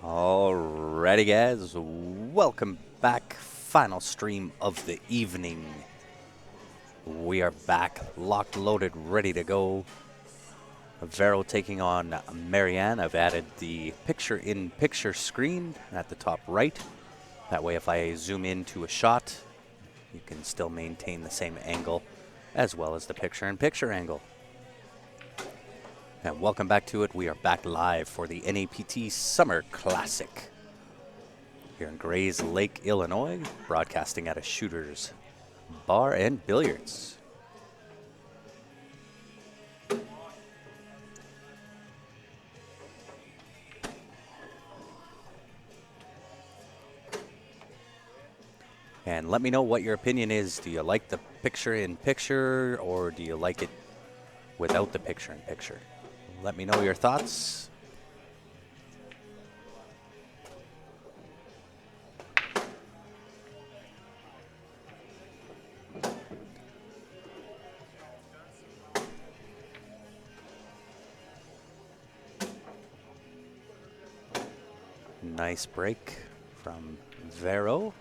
Alrighty guys, welcome back. Final stream of the evening. We are back, locked, loaded, ready to go. Vero taking on Marianne. I've added the picture-in-picture screen at the top right. That way if I zoom into a shot, you can still maintain the same angle as well as the picture-in-picture angle. And welcome back to it. We are back live for the NAPT Summer Classic here in Grayslake, Illinois, broadcasting at a Shooter's Bar and Billiards. And let me know what your opinion is. Do you like the picture-in-picture or do you like it without the picture-in-picture? Let me know your thoughts. Nice break from Vero.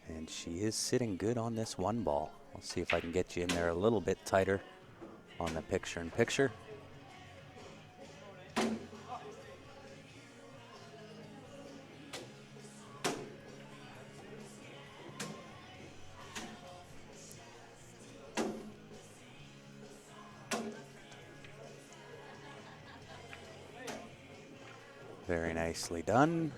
And she is sitting good on this one ball. I'll see if I can get you in there a little bit tighter on the picture-in-picture. Very nicely done.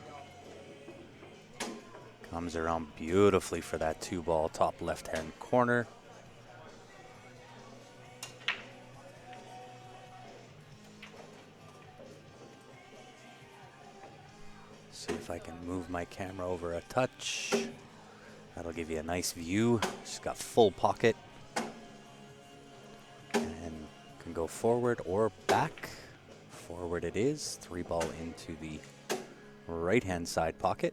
Comes around beautifully for that 2-ball top left-hand corner. See if I can move my camera over a touch. That'll give you a nice view. She's got full pocket. And can go forward or back. Forward it is. 3-ball into the right-hand side pocket.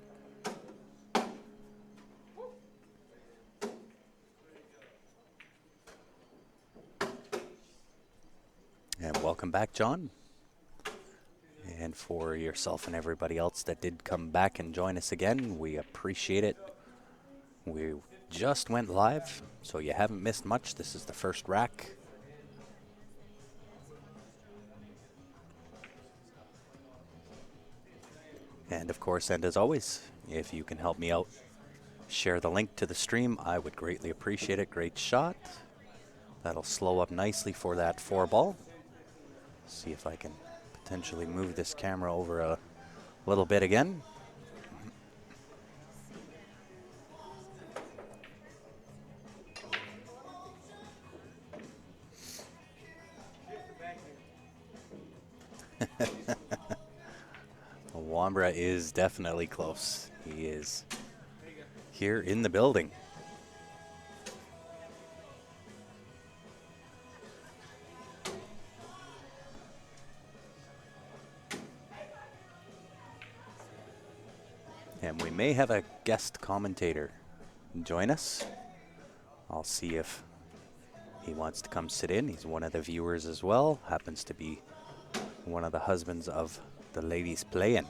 And welcome back, John. And for yourself and everybody else that did come back and join us again, we appreciate it. We just went live, so you haven't missed much. This is the first rack. And of course, and as always, if you can help me out, share the link to the stream. I would greatly appreciate it. Great shot. That'll slow up nicely for that 4-ball. See if I can potentially move this camera over a little bit again. Wambra is definitely close. He is here in the building. And we may have a guest commentator join us. I'll see if he wants to come sit in. He's one of the viewers as well. Happens to be one of the husbands of the ladies playing.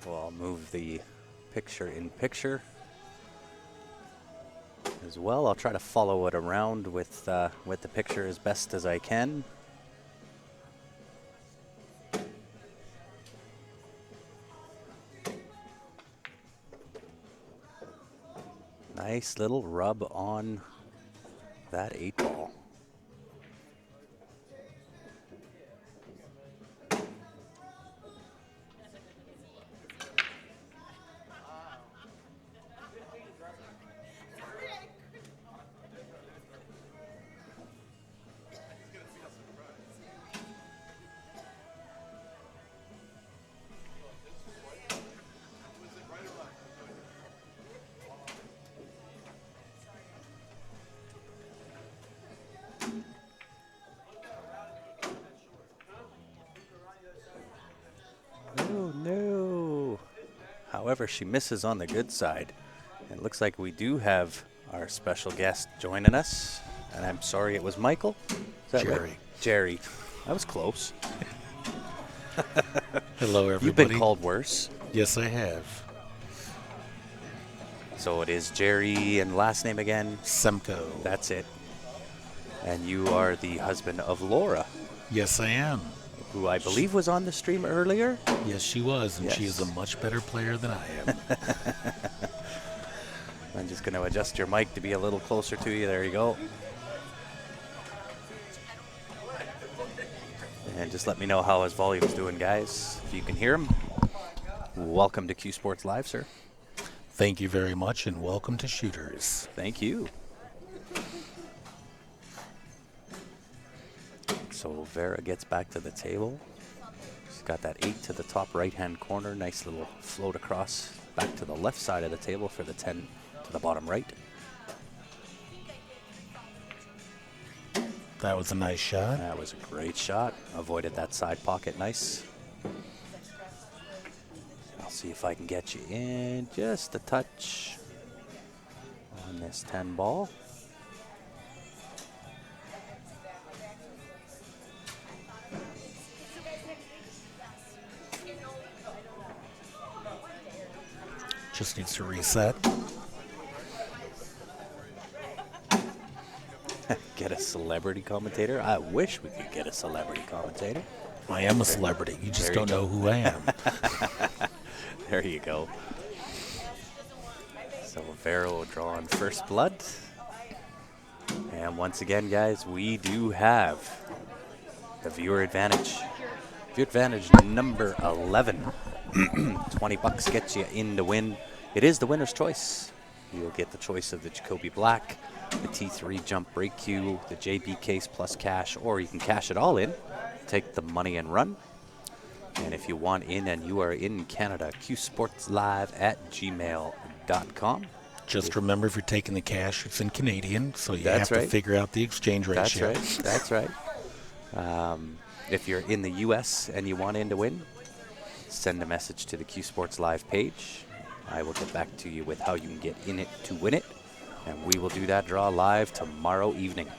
So I'll move the picture-in-picture as well. I'll try to follow it around with the picture as best as I can. Nice little rub on that 8-ball. However, she misses on the good side. It looks like we do have our special guest joining us. And I'm sorry it was Michael. Is that Jerry. right? Jerry. That was close. Hello, everybody. You've been called worse. Yes, I have. So it is Jerry, and last name again? Semko. That's it. And you are the husband of Laura, Yes, I am. who I believe was on the stream earlier. Yes, she was, and she Yes. is a much better player than I am. I'm just going to adjust your mic to be a little closer to you. There you go. And just let me know how his volume's doing, guys. If you can hear him. Welcome to Q Sports Live, sir. Thank you very much, and welcome to Shooters. Thank you. So Vera gets back to the table. She's got that 8 to the top right-hand corner. Nice little float across back to the left side of the table for the 10 to the bottom right. That was a nice shot. That was a great shot. Avoided that side pocket nice. I'll see if I can get you in just a touch on this 10 ball. Just needs to reset. Get a celebrity commentator? I wish we could get a celebrity commentator. I am a celebrity. You just There don't you know who I am. There you go. So Vero drawing first blood. And once again, guys, we do have the viewer advantage. Viewer advantage number 11. 20 bucks gets you in to win. It is the winner's choice. You'll get the choice of the Jacoby Black, the T3 jump break cue, the JB case plus cash, or you can cash it all in, take the money and run. And if you want in and you are in Canada, qsportslive@gmail.com. Just remember, if you're taking the cash, it's in Canadian, so you That's have right. to figure out the exchange ratio. That's right. If you're in the U.S. and you want in to win, send a message to the Q Sports Live page. I will get back to you with how you can get in it to win it. And we will do that draw live tomorrow evening.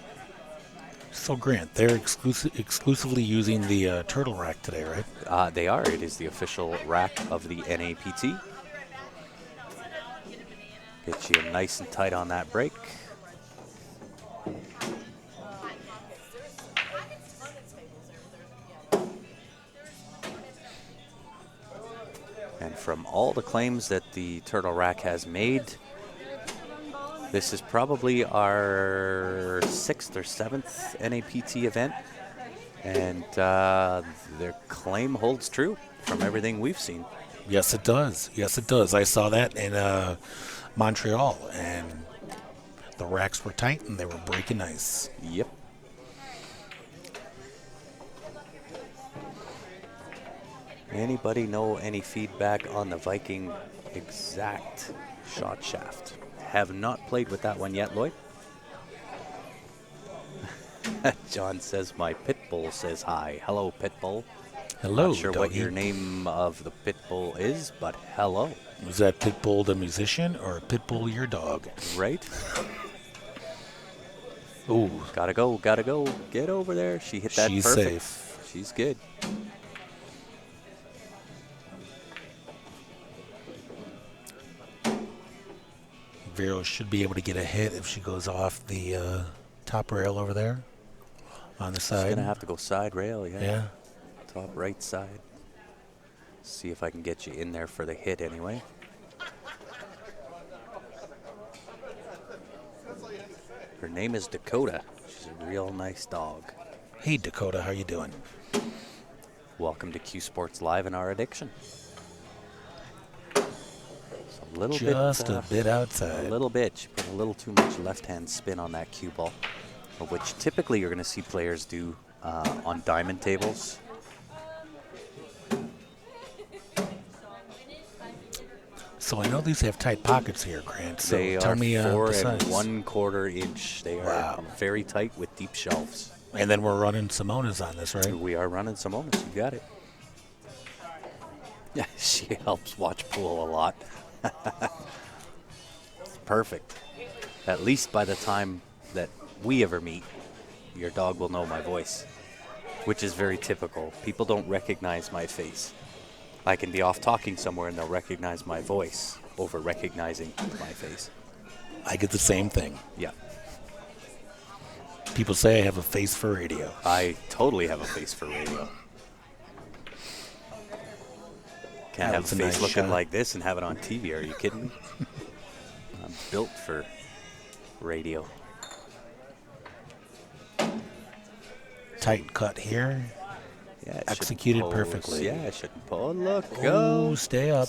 So, Grant, they're exclusively using the turtle rack today, right? They are. It is the official rack of the NAPT. Get you nice and tight on that break. And from all the claims that the turtle rack has made, this is probably our 6th or 7th NAPT event. And their claim holds true from everything we've seen. Yes, it does. Yes, it does. I saw that in Montreal, and the racks were tight and they were breaking nice. Yep. Anybody know any feedback on the Viking exact shot shaft? Have not played with that one yet, Lloyd. John says my pit bull says hi. Hello, pit bull. Hello, Not sure what doggy. your name of the pit bull is, but hello. Was that Pitbull the musician or Pitbull your dog? Right? Ooh, Gotta go, gotta go. Get over there. She hit that she's perfect. safe. She's good. Vero should be able to get a hit if she goes off the top rail over there on the She's side. gonna have to go side rail, yeah. Yeah. Top right side. See if I can get you in there for the hit anyway. Her name is Dakota. She's a real nice dog. Hey, Dakota, how you doing? Welcome to Q Sports Live and Our Addiction. It's a little Just bit, a bit outside. A little bit. She put a little too much left-hand spin on that cue ball, which typically you're going to see players do on diamond tables. So I know these have tight pockets here, Grant. So They tell are me 4 the and size. 1/4 inch. They are Wow. very tight with deep shelves. And then we're running Simonas on this, right? We are running Simonas. You got it. Yeah, she helps watch pool a lot. Perfect. At least by the time that we ever meet, your dog will know my voice, which is very typical. People don't recognize my face. I can be off talking somewhere and they'll recognize my voice over recognizing my face. I get the same thing. Yeah, People say I have a face for radio. I totally have a face for radio. Can't That have was a a face nice looking shot. like this and have it on TV. Are you kidding me? I'm built for radio. Tight cut here. Yeah, it Executed shouldn't pose. perfectly. Yeah, it shouldn't pose. Look, Oh, go. stay up.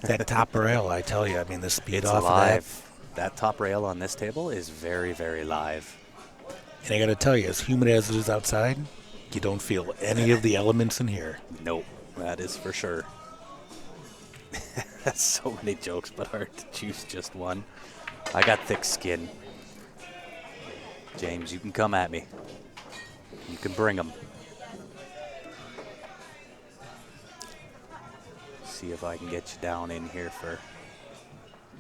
That top rail, I tell you, I mean, the speed It's off live. That top rail on this table is very, very live. of that. And I got to tell you, as humid as it is outside, you don't feel any of the elements in here. Nope, that is for sure. That's so many jokes, but hard to choose just one. I got thick skin. James, you can come at me. You can bring them. See if I can get you down in here for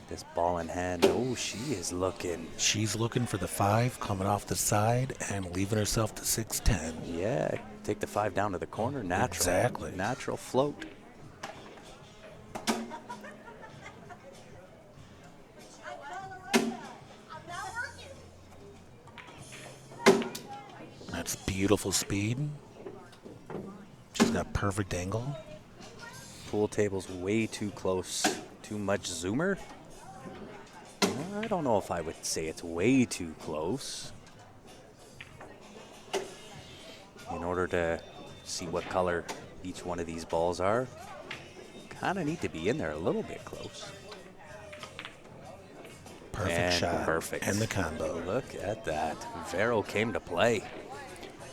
this ball in hand. Oh, she is looking. She's looking for the 5 coming off the side and leaving herself to 6'10". Yeah, take the 5 down to the corner. Natural. Exactly. Natural float. That's beautiful speed. She's got perfect angle. Pool table's way too close. Too much zoomer? I don't know if I would say it's way too close. In order to see what color each one of these balls are, kind of need to be in there a little bit close. Perfect And shot. perfect. And the combo. Look at that. Vero came to play.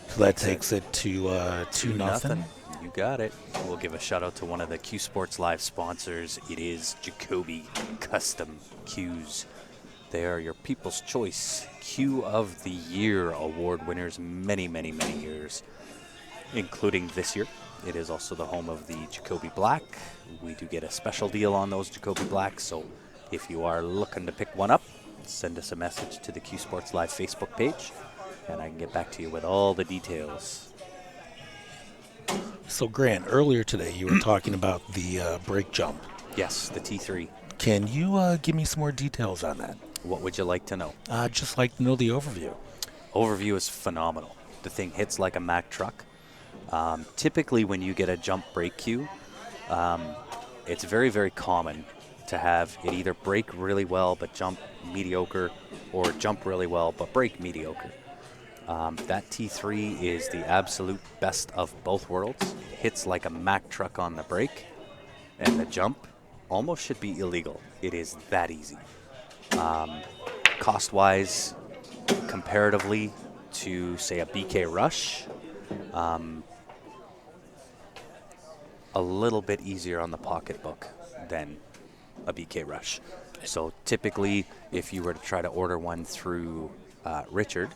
So that takes it to 2-0. You got it. We'll give a shout out to one of the Q Sports Live sponsors. It is Jacoby Custom Cues. They are your People's Choice Cue of the Year award winners many, many, many years, including this year. It is also the home of the Jacoby Black. We do get a special deal on those Jacoby Blacks, so if you are looking to pick one up, send us a message to the Q Sports Live Facebook page, and I can get back to you with all the details. So, Grant, earlier today you were talking about the break jump. Yes, the T3. Can you give me some more details on that? What would you like to know? I'd just like to know the overview. Overview is phenomenal. The thing hits like a Mack truck. Typically, when you get a jump break cue, it's very, very common to have it either break really well but jump mediocre, or jump really well but break mediocre. That T3 is the absolute best of both worlds. It hits like a Mack truck on the break, and the jump almost should be illegal. It is that easy. Cost-wise, comparatively to, say, a BK Rush, a little bit easier on the pocketbook than a BK Rush. So typically, if you were to try to order one through Richard,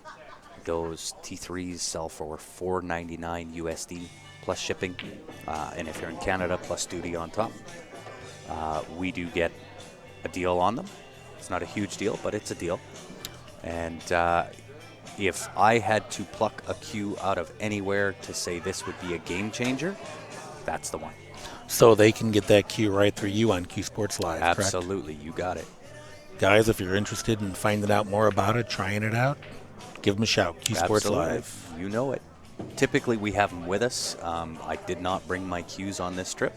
those T3s sell for $4.99 USD plus shipping, and if you're in Canada, plus duty on top. We do get a deal on them. It's not a huge deal, but it's a deal. And if I had to pluck a cue out of anywhere to say this would be a game changer, that's the one. So they can get that cue right through you on Q Sports Live, correct? Absolutely, you got it. Guys, if you're interested in finding out more about it, trying it out, give them a shout. Q Sports Absolutely. Live. You know it. Typically, we have them with us. I did not bring my cues on this trip,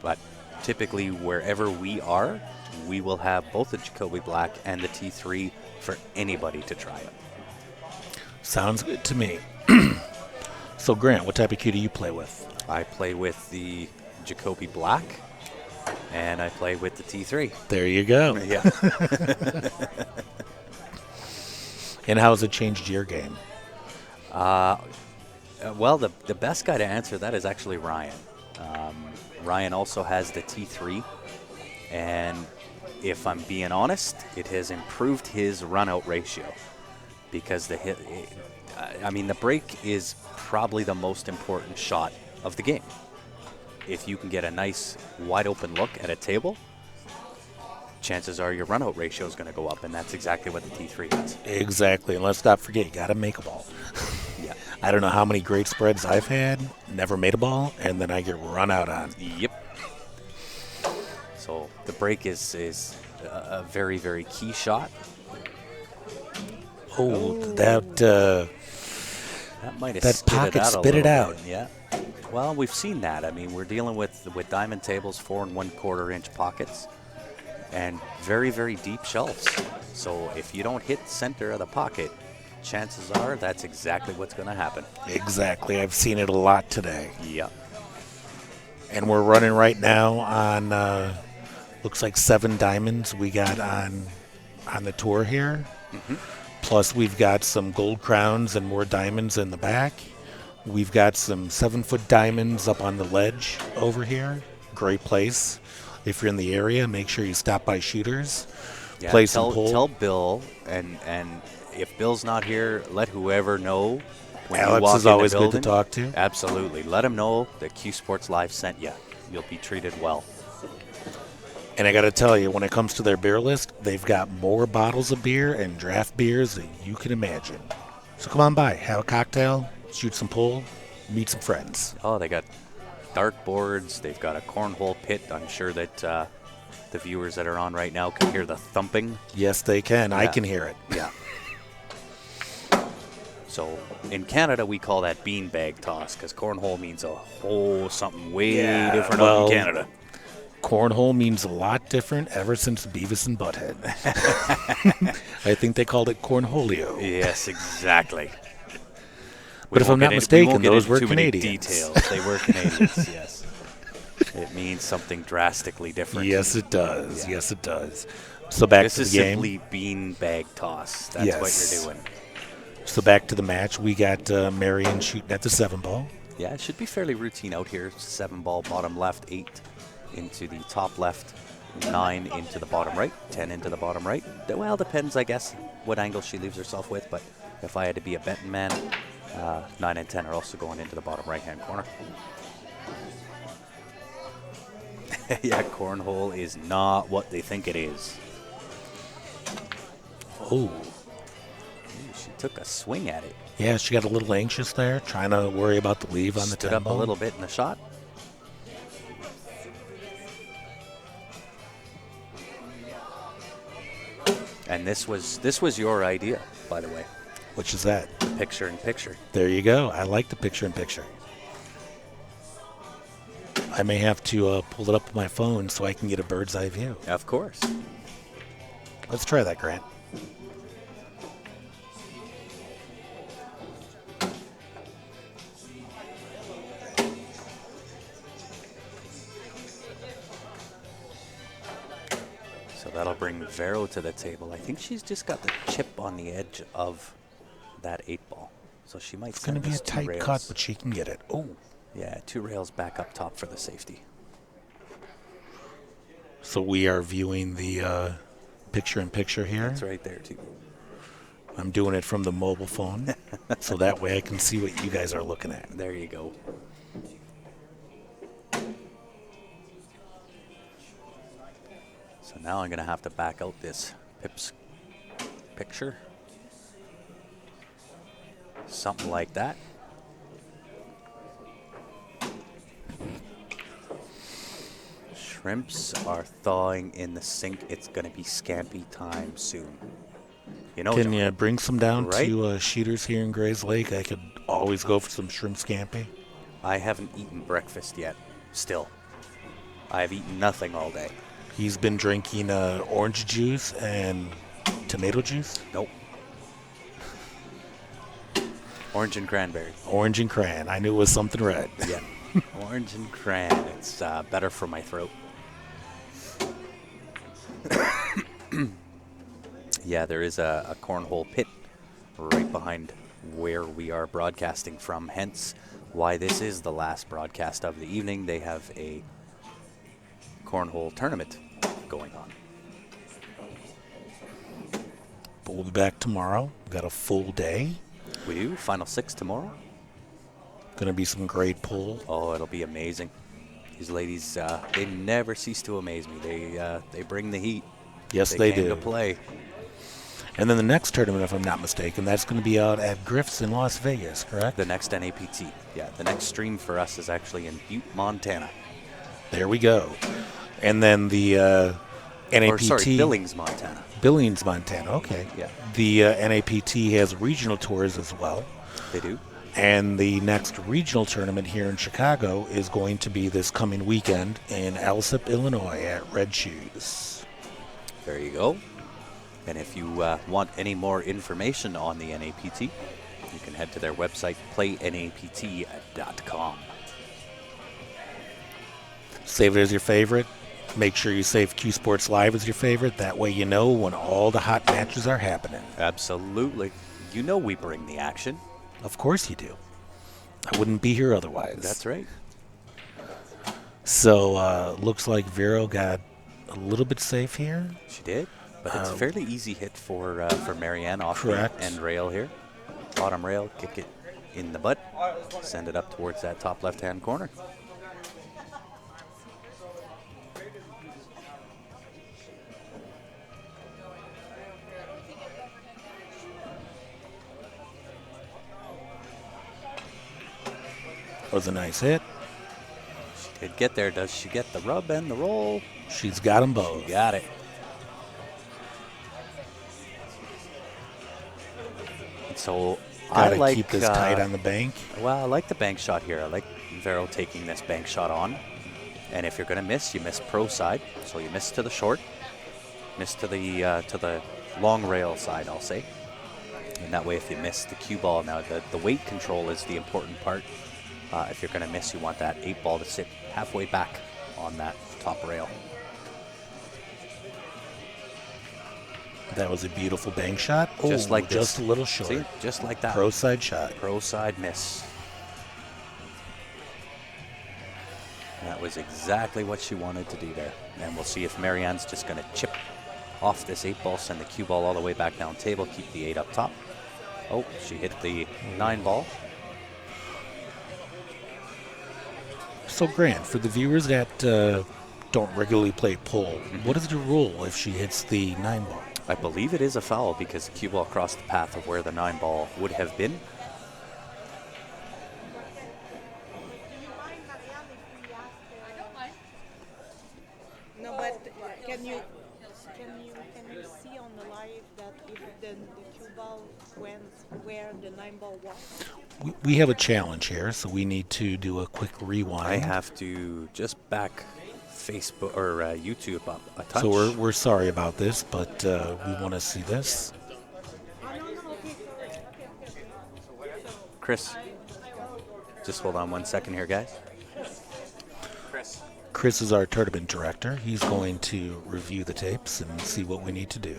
but typically, wherever we are, we will have both the Jacoby Black and the T3 for anybody to try it. Sounds good to me. So, Grant, what type of cue do you play with? I play with the Jacoby Black, and I play with the T3. There you go. Yeah. And how has it changed your game? Well, the best guy to answer that is actually Ryan. Ryan also has the T3, and if I'm being honest, it has improved his run-out ratio because the I mean, the break is probably the most important shot of the game. If you can get a nice wide open look at a table, chances are your run out ratio is going to go up, and that's exactly what the T3 does. Exactly. And let's not forget, you got to make a ball. Yeah. I don't know how many great spreads I've had, never made a ball, and then I get run out on. Yep. So the break is a very, very key shot. That might have that spit pocket it out spit it out. Yeah. Well, we've seen that. I mean, we're dealing with diamond tables, 4 1/4 inch pockets, and very, very deep shelves. So if you don't hit center of the pocket, chances are that's exactly what's going to happen. Exactly. I've seen it a lot today. Yeah. And we're running right now on looks like 7 diamonds we got on the tour here. Mm-hmm. Plus we've got some gold crowns and more diamonds in the back. We've got some 7-foot diamonds up on the ledge over here. Great place. If you're in the area, make sure you stop by Shooters. Yeah, Play some pool. Tell Bill, and if Bill's not here, let whoever know. When Alex you walk is always in the good to building. talk to. Absolutely. Let him know that Q Sports Live sent you. You'll be treated well. And I got to tell you, when it comes to their beer list, they've got more bottles of beer and draft beers than you can imagine. So come on by, have a cocktail, shoot some pool, meet some friends. Oh, they got dart boards. They've got a cornhole pit. I'm sure that the viewers that are on right now can hear the thumping. Yes, they can. Yeah. I can hear it. Yeah. So in Canada, we call that beanbag toss because cornhole means a whole something way different out in Canada. Cornhole means a lot different ever since Beavis and Butthead. I think they called it cornholio. Yes, exactly. But if I'm not mistaken, those were too Canadians. Many details. They were Canadians, yes. It means something drastically different. Yes, it does. Yeah. Yes, it does. So back this to the is game. simply beanbag toss. That's Yes. what you're doing. So back to the match. We got Marion shooting at the 7-ball. Yeah, it should be fairly routine out here. 7-ball, bottom left, 8 into the top left, 9 into the bottom right, 10 into the bottom right. Well, depends, I guess, what angle she leaves herself with. But if I had to be a betting man, 9 and 10 are also going into the bottom right-hand corner. Yeah, cornhole is not what they think it is. Oh. Ooh, she took a swing at it. Yeah, she got a little anxious there, trying to worry about the leave on the 10 Stood up a ball. little bit in the shot. And this was your idea, by the way. Which is that? Picture in picture. There you go. I like the picture in picture. I may have to pull it up on my phone so I can get a bird's eye view. Of course. Let's try that, Grant. So that'll bring Vero to the table. I think she's just got the chip on the edge of that 8-ball. So she might It's going to be a tight cut, but she can get it. Oh. Yeah, 2 rails back up top for the safety. So we are viewing the picture-in-picture here. It's right there, too. I'm doing it from the mobile phone, so that way I can see what you guys are looking at. There you go. So now I'm going to have to back out this Pips picture. Something like that. Shrimps are thawing in the sink. It's going to be scampi time soon. You know, Can you bring some down right? to Shooters here in Grayslake? I could always go for some shrimp scampi. I haven't eaten breakfast yet, still. I have eaten nothing all day. He's been drinking orange juice and tomato juice. Nope. Orange and cranberry. Orange and cran. I knew it was something red. Yeah. Orange and cran. It's better for my throat. Yeah, there is a cornhole pit right behind where we are broadcasting from, hence why this is the last broadcast of the evening. They have a cornhole tournament going on. But we'll be back tomorrow. We've got a full day. We do. Final 6 tomorrow. Going to be some great pool. Oh, it'll be amazing. These ladies, they never cease to amaze me. They bring the heat. Yes, they came do. to play. And then the next tournament, if I'm not mistaken, that's going to be out at Griff's in Las Vegas, correct? The next NAPT. Yeah, the next stream for us is actually in Butte, Montana. There we go. And then the NAPT. Or sorry, Billings, Montana. Billings, Montana. Okay. Yeah. The NAPT has regional tours as well. They do. And the next regional tournament here in Chicago is going to be this coming weekend in Alsip, Illinois at Red Shoes. There you go. And if you want any more information on the NAPT, you can head to their website, playnapt.com. Save it as your favorite. Make sure you save Q Sports Live as your favorite. That way you know when all the hot matches are happening. Absolutely. You know we bring the action. Of course you do. I wouldn't be here otherwise. That's right. So looks like Vero got a little bit safe here. She did. But it's a fairly easy hit for Marianne off correct. the end rail here. Bottom rail, kick it in the butt, send it up towards that top left-hand corner. Was a nice hit. She did get there. Does she get the rub and the roll? She's got them both. She got it. So Gotta I like keep this tight on the bank. Well, I like the bank shot here. I like Vero taking this bank shot on. And if you're going to miss, you miss pro side. So you miss to the short, miss to the long rail side, I'll say. And that way, if you miss the cue ball, now the weight control is the important part. If you're going to miss, you want that 8 ball to sit halfway back on that top rail. That was a beautiful bank shot. Just like this. Just a little short. See? Just like that. Pro side shot. Pro side miss. That was exactly what she wanted to do there. And we'll see if Marianne's just going to chip off this 8 ball, send the cue ball all the way back down table, keep the 8 up top. Oh, she hit the 9 ball. So, Grant, for the viewers that don't regularly play pool, what is the rule if she hits the 9 ball? I believe it is a foul because the cue ball crossed the path of where the 9 ball would have been. No, but can you see on the live that if the cue ball went where the 9 ball was? We have a challenge here, so we need to do a quick rewind. I have to just back Facebook or YouTube up a touch. So we're sorry about this, but we want to see this. Chris, just hold on 1 second here, guys. Chris is our tournament director. He's going to review the tapes and see what we need to do.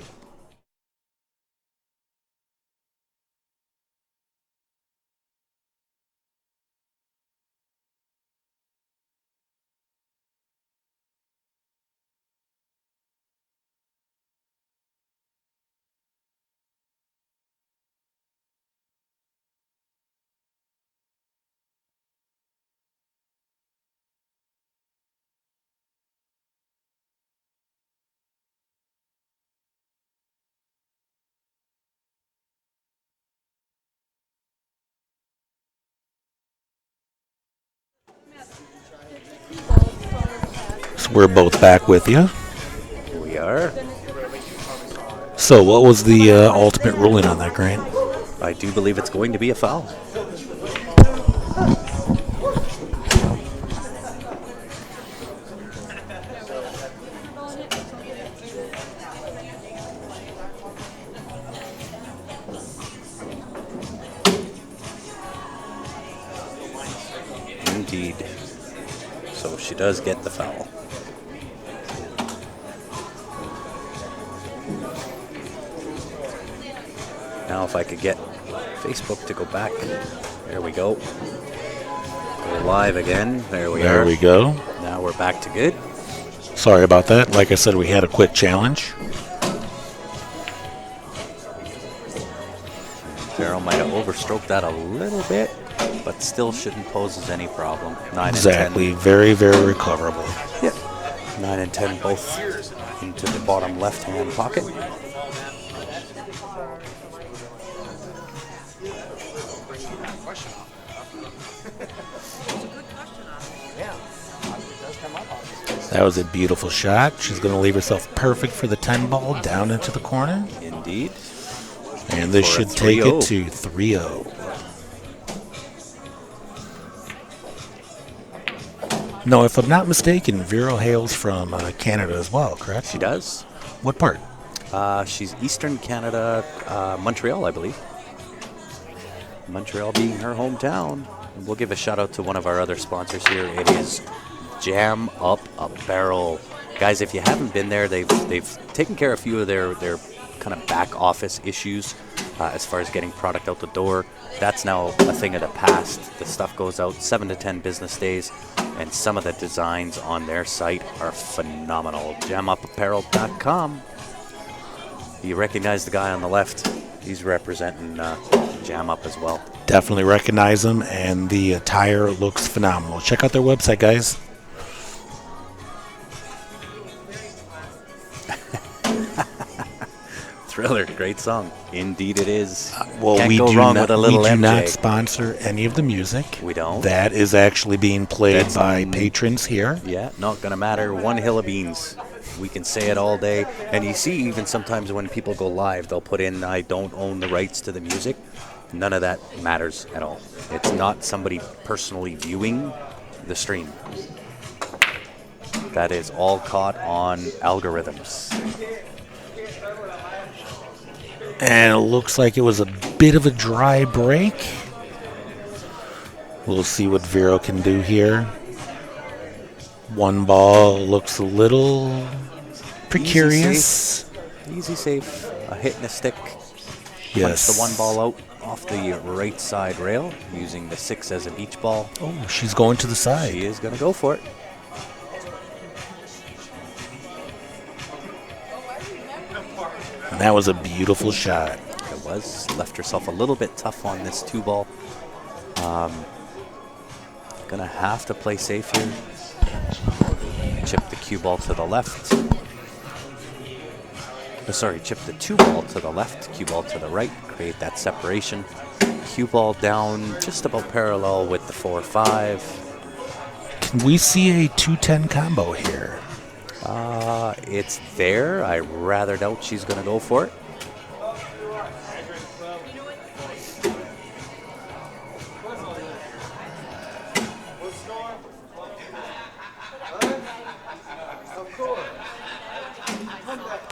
So we're both back with you. We are. So what was the ultimate ruling on that, Grant? I do believe it's going to be a foul. Indeed. So she does get the foul. Now if I could get Facebook to go back. There we go. We're live again. There we are. There we go. Now we're back to good. Sorry about that. Like I said, we had a quick challenge. Vero might have overstroked that a little bit, but still shouldn't pose as any problem. 9 Exactly. and 10. Very, very recoverable. Yeah. 9 and 10 both into the bottom left-hand pocket. That was a beautiful shot. She's going to leave herself perfect for the 10 ball down into the corner. Indeed. And this For a should take it 3-0. to 3-0. No, if I'm not mistaken, Vero hails from Canada as well, correct? She does. What part? She's Eastern Canada, Montreal, I believe. Montreal being her hometown. And we'll give a shout out to one of our other sponsors here. It is Jam Up a Barrel. Guys, if you haven't been there, they've taken care of a few of their kind of back office issues as far as getting product out the door. That's now a thing of the past. The stuff goes out 7 to 10 business days, and some of the designs on their site are phenomenal. JamUpApparel.com. You recognize the guy on the left. He's representing Jam Up as well. Definitely recognize them, and the attire looks phenomenal. Check out their website, guys. Thriller, great song. Indeed it is. Well, Can't we go do wrong not, with a little we do MJ. not sponsor any of the music. We don't. That is actually being played That's by patrons here. Yeah, not gonna matter. One hill of beans. We can say it all day. And you see, even sometimes when people go live, they'll put in, I don't own the rights to the music. None of that matters at all. It's not somebody personally viewing the stream. That is all caught on algorithms. And it looks like it was a bit of a dry break. We'll see what Vero can do here. One ball looks a little precarious. Easy safe. A hit and a stick. Yes. Punch the one ball out off the right side rail using the 6 as a beach ball. Oh, she's going to the side. She is going to go for it. And that was a beautiful shot. It was. Left herself a little bit tough on this 2 ball. Gonna have to play safe here. Chip the cue ball to the left. Chip the 2 ball to the left, cue ball to the right. Create that separation. Cue ball down just about parallel with the 4-5. Can we see a 2-10 combo here? It's there. I rather doubt she's gonna go for it.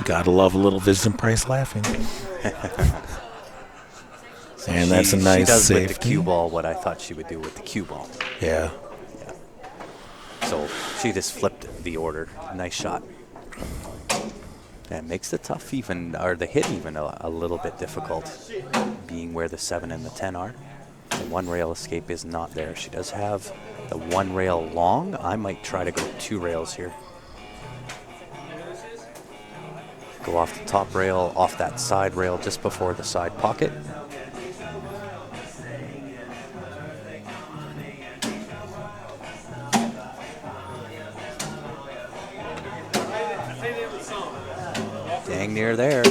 Gotta love a little Vincent Price laughing. And that's a nice She does safety. with the cue ball what I thought she would do with the cue ball. Yeah. So she just flipped the order. Nice shot. That makes the tough even, or the hit even a little bit difficult, being where the 7 and the 10 are. The 1 rail escape is not there. She does have the 1 rail long. I might try to go 2 rails here. Go off the top rail, off that side rail just before the side pocket. Dang near there.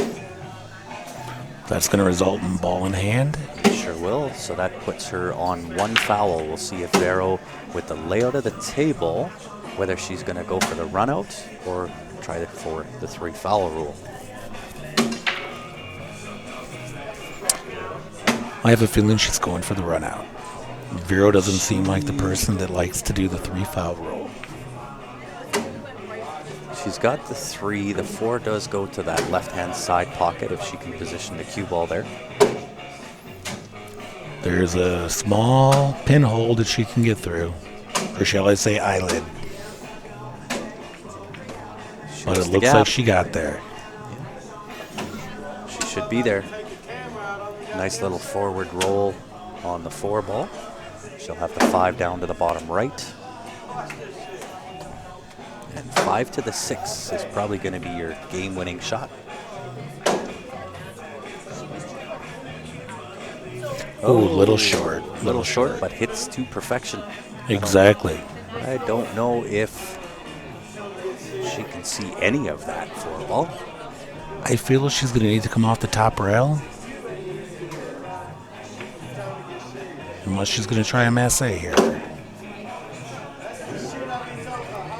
That's going to result in ball in hand. Sure will. So that puts her on 1 foul. We'll see if Vero, with the layout of the table, whether she's going to go for the run out or try it for the 3 foul rule. I have a feeling she's going for the run out. Vero doesn't seem like the person that likes to do the 3 foul rule. She's got the 3. The 4 does go to that left-hand side pocket if she can position the cue ball there. There's a small pinhole that she can get through. Or shall I say eyelid. But it looks like she got there. She should be there. Nice little forward roll on the 4 ball. She'll have the 5 down to the bottom right. And 5 to the 6 is probably going to be your game-winning shot. Oh, little short. Little short, but hits to perfection. Exactly. I don't know if she can see any of that four ball. I feel she's going to need to come off the top rail. Unless she's going to try a masse here.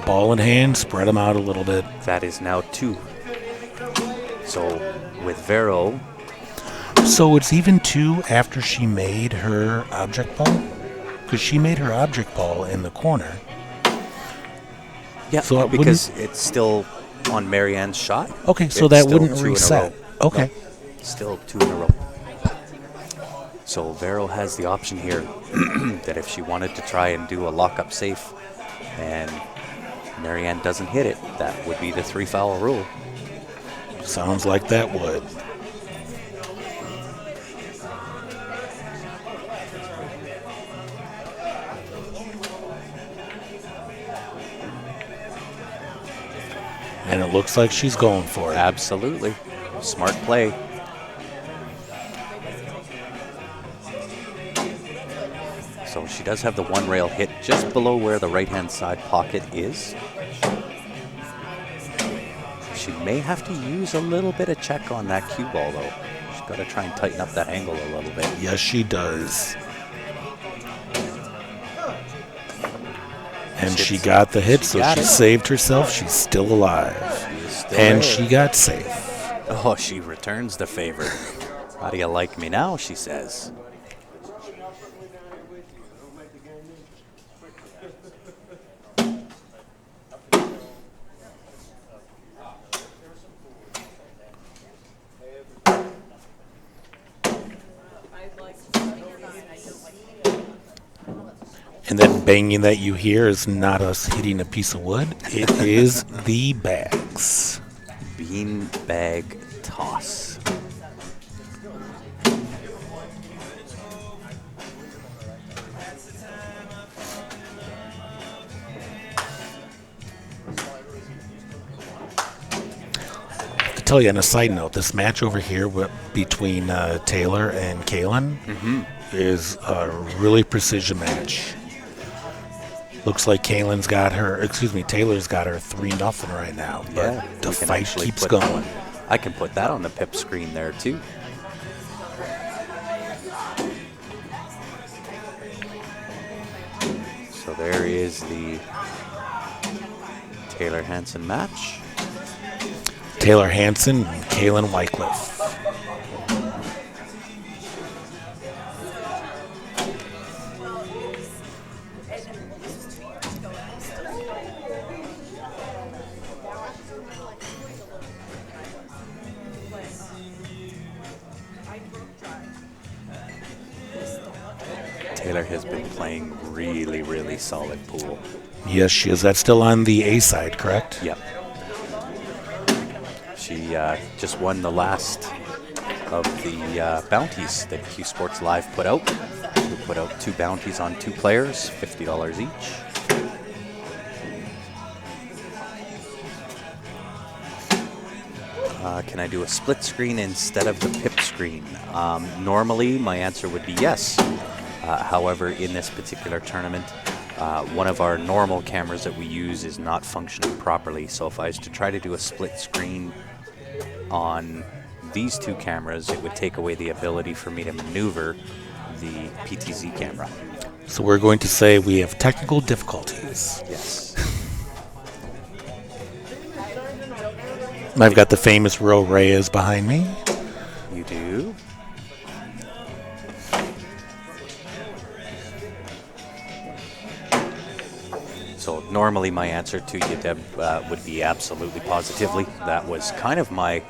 Ball in hand, spread them out a little bit. That is now 2. So with Vero, So it's even 2 after she made her object ball? Because she made her object ball in the corner. yeah, So it because it's still on Marianne's shot. Okay, so It's that still wouldn't 2 in a reset. row. Okay. No, still 2 in a row. So Vero has the option here that if she wanted to try and do a lock-up safe and Marianne doesn't hit it, that would be the 3-foul rule. Sounds like that would. And it looks like she's going for it. Absolutely. Smart play. So she does have the 1 rail hit just below where the right-hand side pocket is. She may have to use a little bit of check on that cue ball, though. She's got to try and tighten up that angle a little bit. Yes, she does. And she got the hit, so she saved herself. She's still alive. And she got safe. Oh, she returns the favor. How do you like me now, she says. And that banging that you hear is not us hitting a piece of wood. It is the bags. Bean bag toss. To tell you on a side note, this match over here between Taylor and Kaylin is a really precision match. Looks like Taylor's got her 3-0 right now. But Yeah, the we can fight actually keeps put- going. I can put that on the pip screen there, too. So there is the Taylor Hansen match. Taylor Hansen and Kaylin Wycliffe. Taylor has been playing really, really solid pool. Yes, she is. That's still on the A side, correct? Yep. She just won the last of the bounties that Q Sports Live put out. We put out 2 bounties on 2 players, $50 each. Can I do a split screen instead of the pip screen? Normally, my answer would be yes. However, in this particular tournament, one of our normal cameras that we use is not functioning properly. So if I was to try to do a split screen on these 2 cameras, it would take away the ability for me to maneuver the PTZ camera. So we're going to say we have technical difficulties. Yes. I've got the famous Ro Reyes behind me. You do? So normally my answer to you, Deb, would be absolutely positively. That was kind of my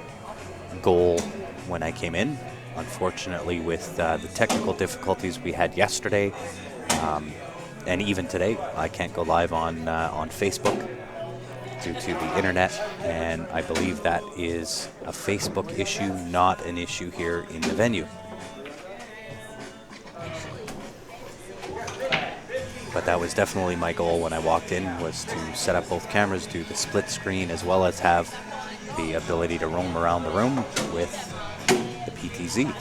goal when I came in. Unfortunately, with the technical difficulties we had yesterday, and even today, I can't go live on Facebook due to the internet, and I believe that is a Facebook issue, not an issue here in the venue. But that was definitely my goal when I walked in, was to set up both cameras, do the split screen, as well as have the ability to roam around the room with the PTZ.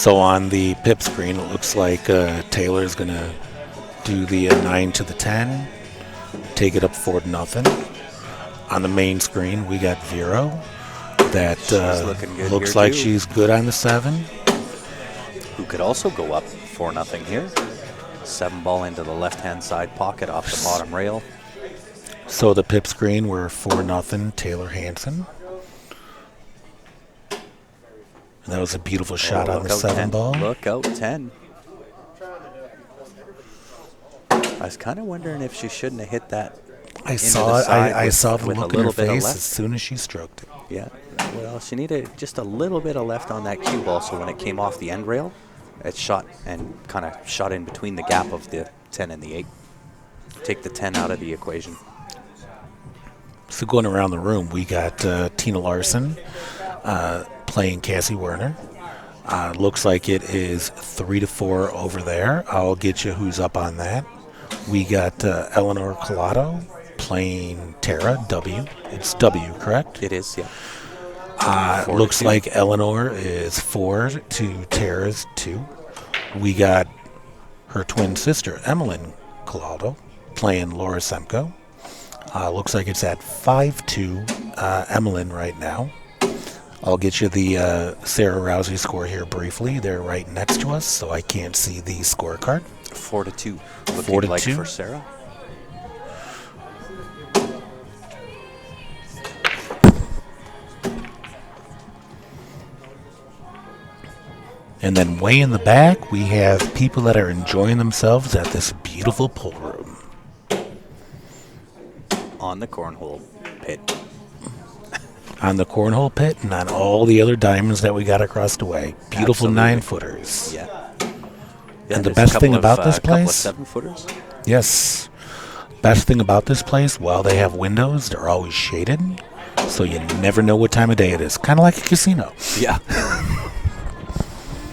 So on the pip screen, it looks like Taylor's going to do the 9 to the 10, take it up 4-0. On the main screen, we got Vero. That looking good looks here, like too. she's good on the 7. Who could also go up 4-0 here. 7 ball into the left-hand side pocket off the bottom rail. So the pip screen, we're 4-0 Taylor Hansen. And that was a beautiful shot on the Look out 7 10. ball. Look out 10. I was kind of wondering if she shouldn't have hit that. I into saw the it. side I with- saw the with a look in her little bit of face left. as soon as she stroked it. Yeah. Well, she needed just a little bit of left on that cue ball, so when it came off the end rail, it shot and kind of shot in between the gap of the 10 and the 8. Take the 10 out of the equation. So going around the room, we got Tina Larson playing Cassie Werner. Looks like it is 3-4 over there. I'll get you who's up on that. We got Eleanor Collado playing Tara, W. It's W, correct? It is, yeah. Looks 4-2. like Eleanor is 4 to Tara's 2. We got her twin sister, Emmeline Collado, playing Laura Semko. Looks like it's at 5-2 Emmeline right now. I'll get you the Sarah Rousey score here briefly. They're right next to us, so I can't see the scorecard. 4-2. Looking 4-2. like for Sarah. And then way in the back, we have people that are enjoying themselves at this beautiful pool room. On the cornhole pit. On the cornhole pit and on all the other diamonds that we got across the way. Beautiful Absolutely. 9-footers. Yeah. And the there's best a thing couple about of, this couple of place? 7-footers. Yes. Best thing about this place, while they have windows, they're always shaded. So you never know what time of day it is. Kind of like a casino. Yeah.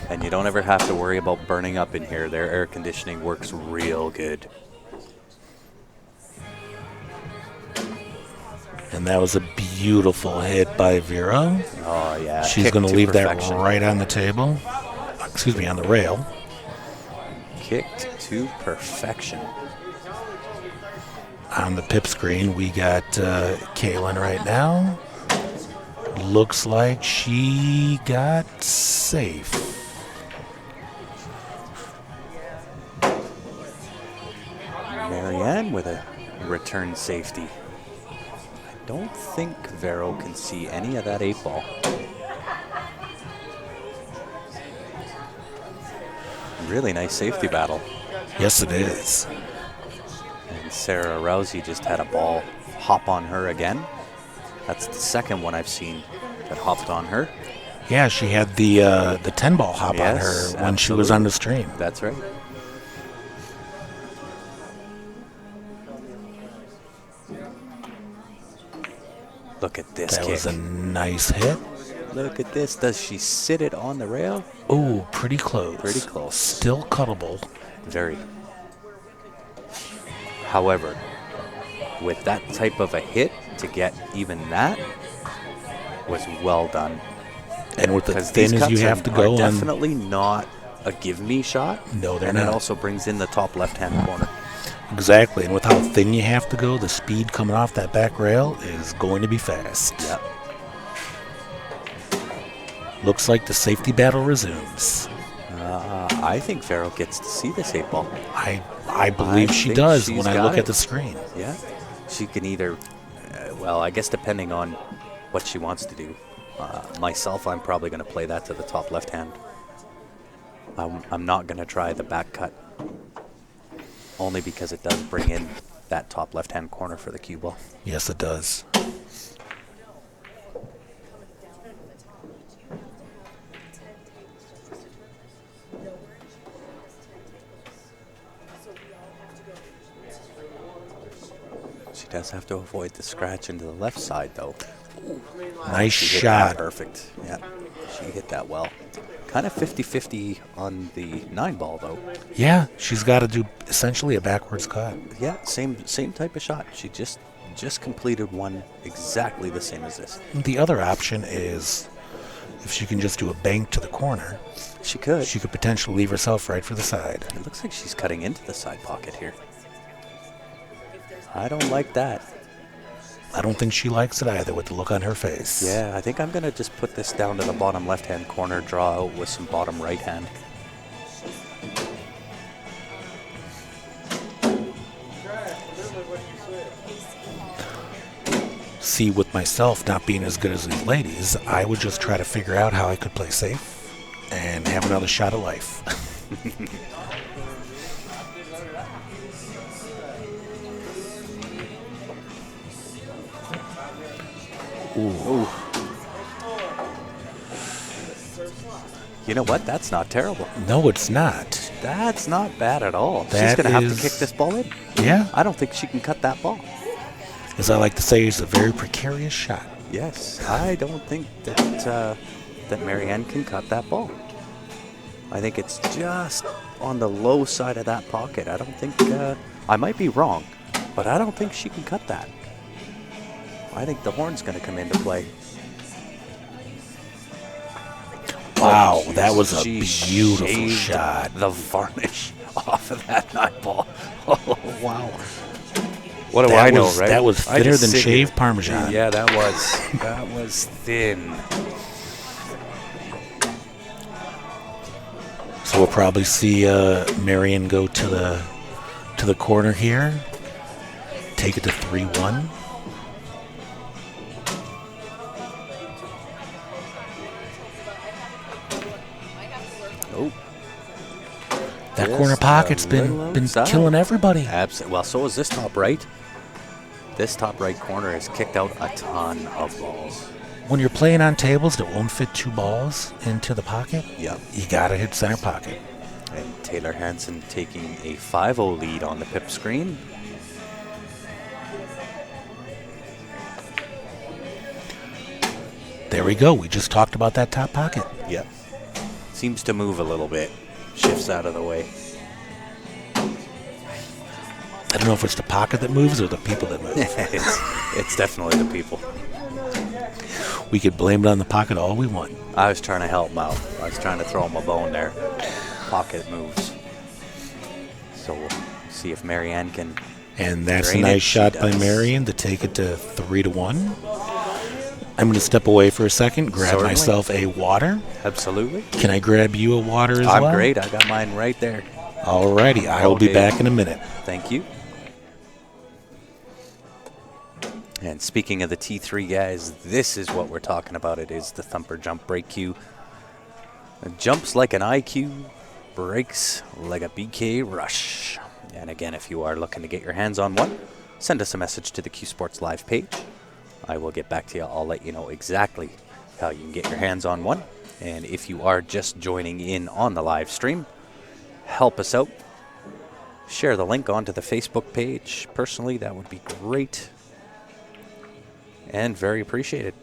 And you don't ever have to worry about burning up in here. Their air conditioning works real good. And that was a beautiful hit by Vero. Oh, yeah. She's Kick going to to leave perfection. that right on the table. Excuse me, on the rail. Kicked to perfection. On the pip screen, we got Kaylin right now. Looks like she got safe. Marianne with a return safety. I don't think Vero can see any of that 8 ball. Really nice safety battle. Yes, it is. And Sarah Rousey just had a ball hop on her again. That's the second one I've seen that hopped on her. Yeah, she had the 10 ball hop on Yes, her when she was on the stream. That's right. Look at this That kick. was a nice hit. Look at this. Does she sit it on the rail? Oh, pretty close. Pretty close. Still cuttable. Very. However, with that type of a hit, to get even that was well done. And with the Because thin these as you cuts have to are go on. definitely not a give-me shot. No, they're and not. it also brings in the top left-hand corner. Exactly. And with how thin you have to go, the speed coming off that back rail is going to be fast. Yep. Looks like the safety battle resumes. I think Farrell gets to see this 8 ball. I believe she think does she's when I got look it. at the screen. Yeah. She can either, well, I guess depending on what she wants to do. Myself, I'm probably going to play that to the top left hand. I'm not going to try the back cut. Only because it does bring in that top left hand corner for the cue ball. Yes, it does. She does have to avoid the scratch into the left side, though. Nice She hit that shot. perfect. Yeah, she hit that well. Kind of 50-50 on the 9 ball, though. Yeah, she's got to do essentially a backwards cut. Yeah, same type of shot. She just completed one exactly the same as this. The other option is If she can just do a bank to the corner, She could. she could potentially leave herself right for the side. It looks like she's cutting into the side pocket here. I don't like that. I don't think she likes it either with the look on her face. Yeah, I think I'm going to just put this down to the bottom left-hand corner, draw out with some bottom right-hand. See, with myself not being as good as these ladies, I would just try to figure out how I could play safe and have another shot of life. Ooh. You know what? That's not terrible. No, it's not. That's not bad at all. She's That going to have to is- kick this ball in. Yeah, I don't think she can cut that ball. as I like to say, it's a very precarious shot. Yes, I don't think that that Marianne can cut that ball. I think it's just on the low side of that pocket. I don't think, I might be wrong, but I don't think she can cut that. I think the horn's going to come into play. Wow, Oh, that was a she beautiful shaved shot. The varnish off of that 9-ball. Oh, wow. What do I know, right? That was I thinner just than sit here. shaved Parmesan. Yeah, that was thin. So we'll probably see Marion go to the corner here, take it to 3-1. Oh, That Just corner pocket's a been little outside. killing everybody. absolutely. Well, so is this top right. This top right corner has kicked out a ton of balls. When you're playing on tables that won't fit 2 balls into the pocket, Yep. you gotta hit center pocket. And Taylor Hansen taking a 5-0 lead on the pip screen. There we go. We just talked about that top pocket. Yep. Seems to move a little bit. Shifts out of the way. I don't know if it's the pocket that moves or the people that move. it's definitely the people. We could blame it on the pocket all we want. I was trying to help him out. I was trying to throw him a bone there. Pocket moves. So we'll see if Marianne can. And that's a drain it. nice She shot by does. Marion to take it to 3-1. I'm going to step away for a second, grab Certainly. myself a water. Absolutely. Can I grab you a water as I'm well? great. I got mine right there. Alrighty, I will be Okay. back in a minute. Thank you. And speaking of the T3 guys, this is what we're talking about. It is the thumper jump break cue. It jumps like an IQ, breaks like a BK rush. And again, if you are looking to get your hands on one, send us a message to the Q Sports Live page. I will get back to you. I'll let you know exactly how you can get your hands on one. And if you are just joining in on the live stream, help us out. Share the link onto the Facebook page. Personally, that would be great and very appreciated.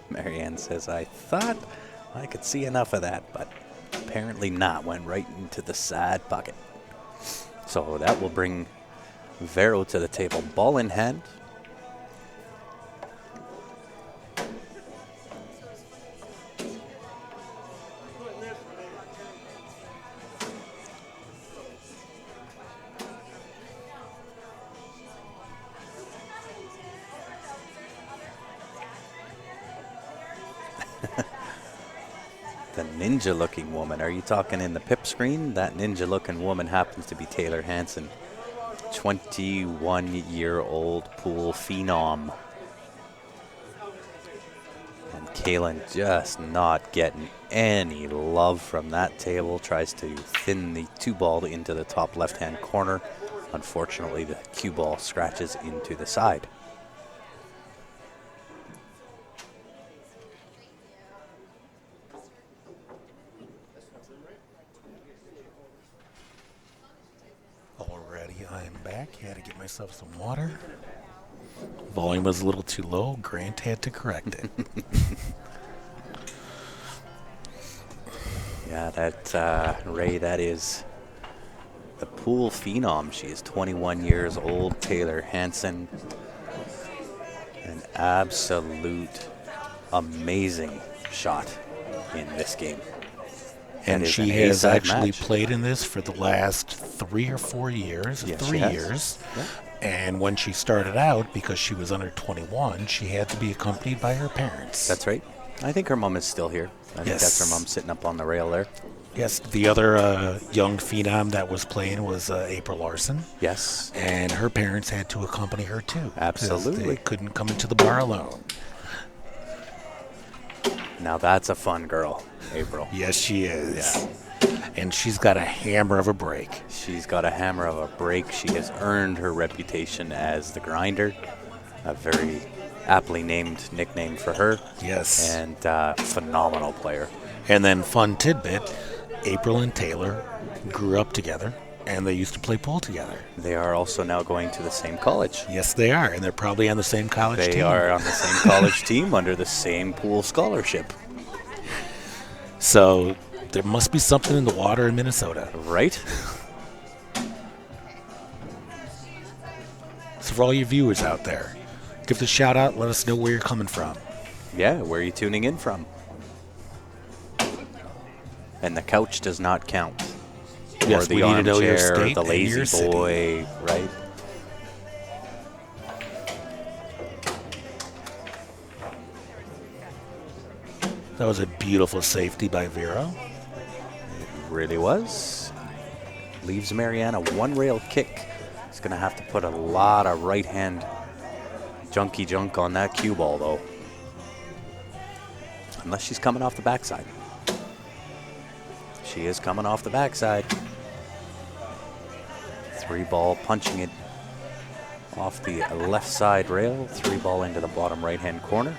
Marianne says, I thought I could see enough of that, but apparently not. Went right into the side pocket. So that will bring Vero to the table. Ball in hand. The ninja-looking woman. Are you talking in the pip screen? That ninja-looking woman happens to be Taylor Hansen, 21-year-old pool phenom. Kalen just not getting any love from that table. Tries to thin the 2-ball into the top left-hand corner. Unfortunately, the cue ball scratches into the side. Alrighty, I am back. Had to get myself some water. Volume was a little too low. Grant had to correct it. Yeah, that Ray, that is the pool phenom. She is 21 years old. Taylor Hansen, an absolute amazing shot in this game. And That is she an has A-side actually match. played in this for the last 3 or 4 years. Yes, she 3 has. years. Yeah. And when she started out, because she was under 21, she had to be accompanied by her parents. That's right. I think her mom is still here. I think that's her Yes. mom sitting up on the rail there. Yes, the other young phenom that was playing was April Larson. Yes. And her parents had to accompany her too. 'Cause Absolutely. They couldn't come into the bar alone. Now that's a fun girl, April. Yes, she is. Yeah. And she's got a hammer of a break. She's got a hammer of a break. She has earned her reputation as the grinder, a very aptly named nickname for her. Yes. And phenomenal player. And then, fun tidbit, April and Taylor grew up together, and they used to play pool together. They are also now going to the same college. Yes, they are, and they're probably on the same college They team. are on the same college team under the same pool scholarship. So there must be something in the water in Minnesota. Right? So for all you viewers out there, give us a shout out, let us know where you're coming from. Yeah, where are you tuning in from? And the couch does not count. Yes, or the we need to know your armchair, state the and your lazy city. boy, right? That was a beautiful safety by Vero. Really was. Leaves Mariana one rail kick. He's going to have to put a lot of right hand junky junk on that cue ball, though. Unless she's coming off the backside. She is coming off the backside. 3-ball punching it off the left side rail. 3-ball into the bottom right hand corner.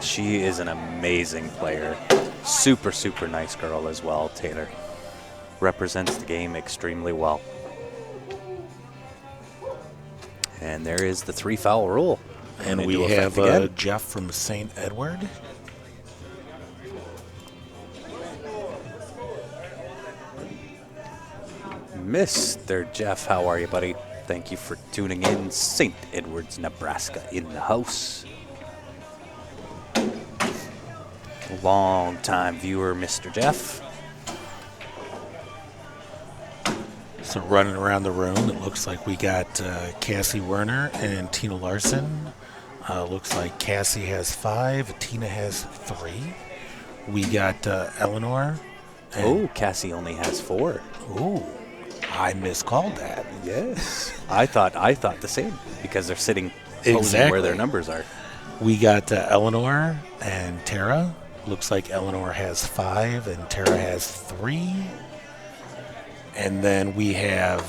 She is an amazing player. Super, super nice girl as well, Taylor. Represents the game extremely well. And there is the 3-foul rule. And Into we effect have again. Jeff from St. Edward. Mr. Jeff, how are you, buddy? Thank you for tuning in. St. Edwards, Nebraska in the house. Long-time viewer, Mr. Jeff. So running around the room, it looks like we got Cassie Werner and Tina Larson. Looks like Cassie has 5, Tina has 3. We got Eleanor. Oh, Cassie only has 4. Ooh, I miscalled that. Yes. I thought the same because they're sitting posing where their Exactly. numbers are. We got Eleanor and Tara. Looks like Eleanor has 5 and Tara has 3. And then we have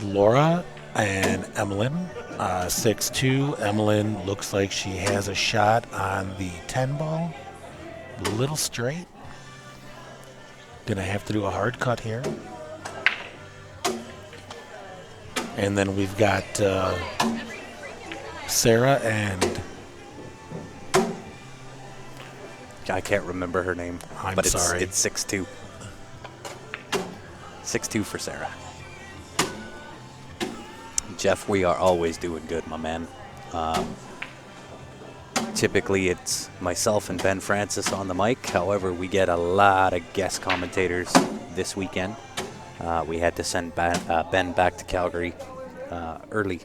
Laura and Emmeline, 6'2". Emmeline looks like she has a shot on the 10-ball. A little straight. Gonna have to do a hard cut here. And then we've got Sarah and... I can't remember her name, I'm but sorry. it's 6'2". 6'2" for Sarah. Jeff, we are always doing good, my man. Typically, it's myself and Ben Francis on the mic. However, we get a lot of guest commentators this weekend. We had to send Ben back to Calgary early.